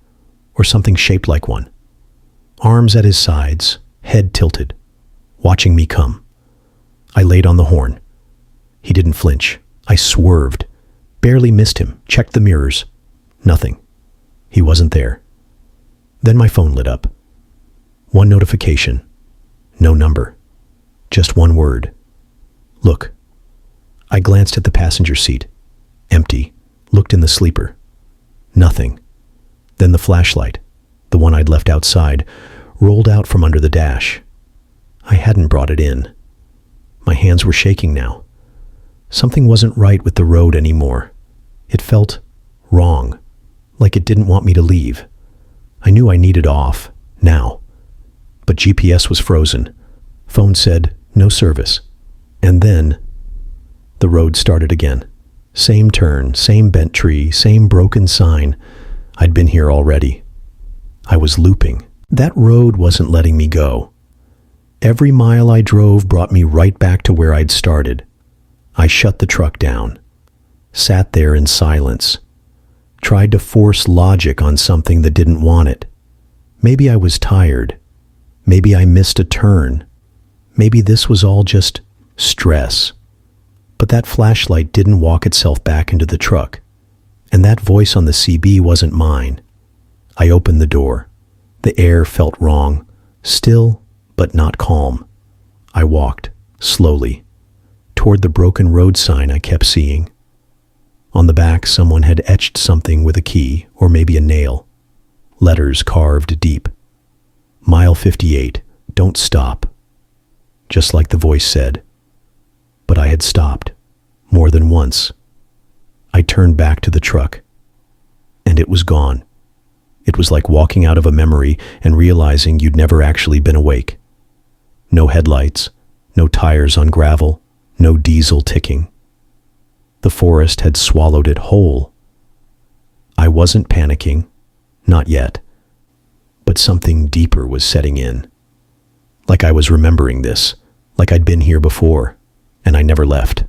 or something shaped like one. Arms at his sides, head tilted, watching me come. I laid on the horn. He didn't flinch. I swerved, barely missed him, checked the mirrors. Nothing. He wasn't there. Then my phone lit up. One notification. No number. Just one word. Look. I glanced at the passenger seat. Empty. Looked in the sleeper. Nothing. Then the flashlight, the one I'd left outside, rolled out from under the dash. I hadn't brought it in. My hands were shaking now. Something wasn't right with the road anymore. It felt wrong, like it didn't want me to leave. I knew I needed off, now. But GPS was frozen. Phone said, no service. And then, the road started again. Same turn, same bent tree, same broken sign. I'd been here already. I was looping. That road wasn't letting me go. Every mile I drove brought me right back to where I'd started. I shut the truck down, sat there in silence, tried to force logic on something that didn't want it. Maybe I was tired. Maybe I missed a turn. Maybe this was all just stress. But that flashlight didn't walk itself back into the truck, and that voice on the CB wasn't mine. I opened the door. The air felt wrong, still but not calm. I walked, slowly, toward the broken road sign I kept seeing. On the back, someone had etched something with a key, or maybe a nail. Letters carved deep. Mile 58, don't stop. Just like the voice said. But I had stopped, more than once. I turned back to the truck, and it was gone. It was like walking out of a memory and realizing you'd never actually been awake. No headlights, no tires on gravel, no diesel ticking. The forest had swallowed it whole. I wasn't panicking, not yet, but something deeper was setting in. Like I was remembering this, like I'd been here before, and I never left.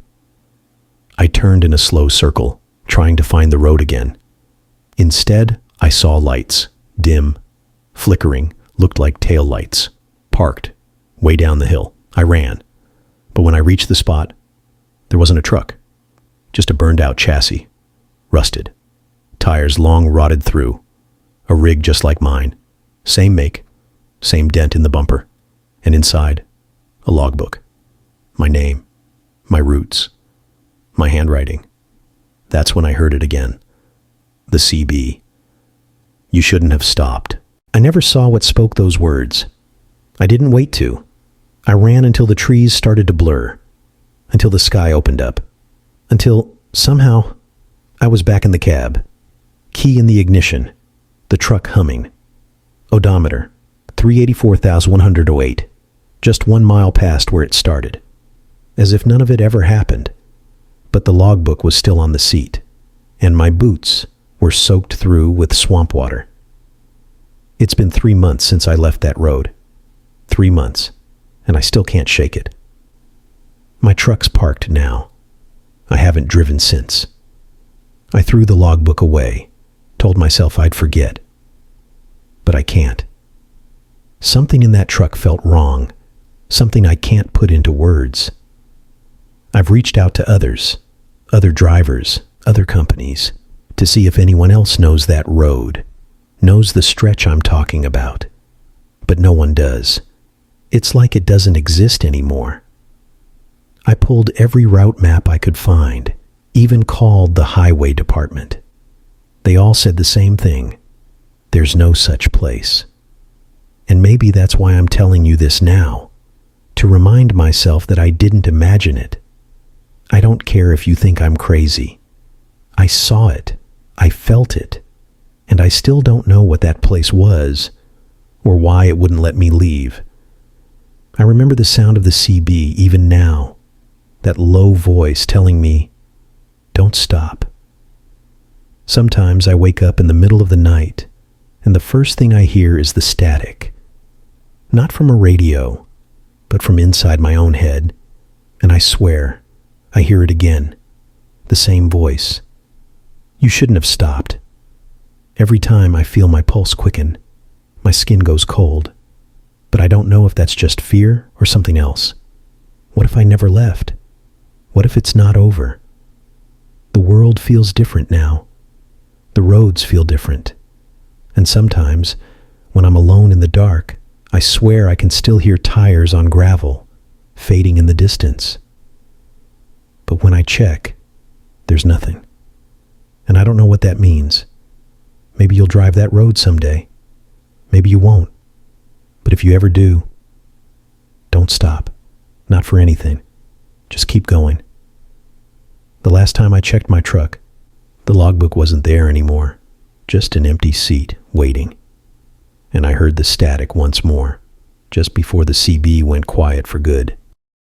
I turned in a slow circle, trying to find the road again. Instead, I saw lights, dim, flickering, looked like tail lights, parked, way down the hill. I ran. But when I reached the spot, there wasn't a truck, just a burned-out chassis, rusted, tires long rotted through, a rig just like mine, same make, same dent in the bumper, and inside, a logbook, my name, my roots, my handwriting. That's when I heard it again, the CB. You shouldn't have stopped. I never saw what spoke those words. I didn't wait to. I ran until the trees started to blur, until the sky opened up, until, somehow, I was back in the cab, key in the ignition, the truck humming. Odometer, 384,108, just 1 mile past where it started, as if none of it ever happened. But the logbook was still on the seat, and my boots were soaked through with swamp water. It's been 3 months since I left that road. 3 months. And I still can't shake it. My truck's parked now. I haven't driven since. I threw the logbook away, told myself I'd forget. But I can't. Something in that truck felt wrong, something I can't put into words. I've reached out to others, other drivers, other companies, to see if anyone else knows that road, knows the stretch I'm talking about. But no one does. It's like it doesn't exist anymore. I pulled every route map I could find, even called the highway department. They all said the same thing. There's no such place. And maybe that's why I'm telling you this now, to remind myself that I didn't imagine it. I don't care if you think I'm crazy. I saw it. I felt it. And I still don't know what that place was, or why it wouldn't let me leave. I remember the sound of the CB even now, that low voice telling me, "Don't stop." Sometimes I wake up in the middle of the night, and the first thing I hear is the static. Not from a radio, but from inside my own head, and I swear, I hear it again, the same voice. "You shouldn't have stopped." Every time I feel my pulse quicken, my skin goes cold, but I don't know if that's just fear or something else. What if I never left? What if it's not over? The world feels different now. The roads feel different. And sometimes, when I'm alone in the dark, I swear I can still hear tires on gravel, fading in the distance. But when I check, there's nothing. And I don't know what that means. Maybe you'll drive that road someday. Maybe you won't. But if you ever do, don't stop. Not for anything. Just keep going. The last time I checked my truck, the logbook wasn't there anymore. Just an empty seat, waiting. And I heard the static once more, just before the CB went quiet for good.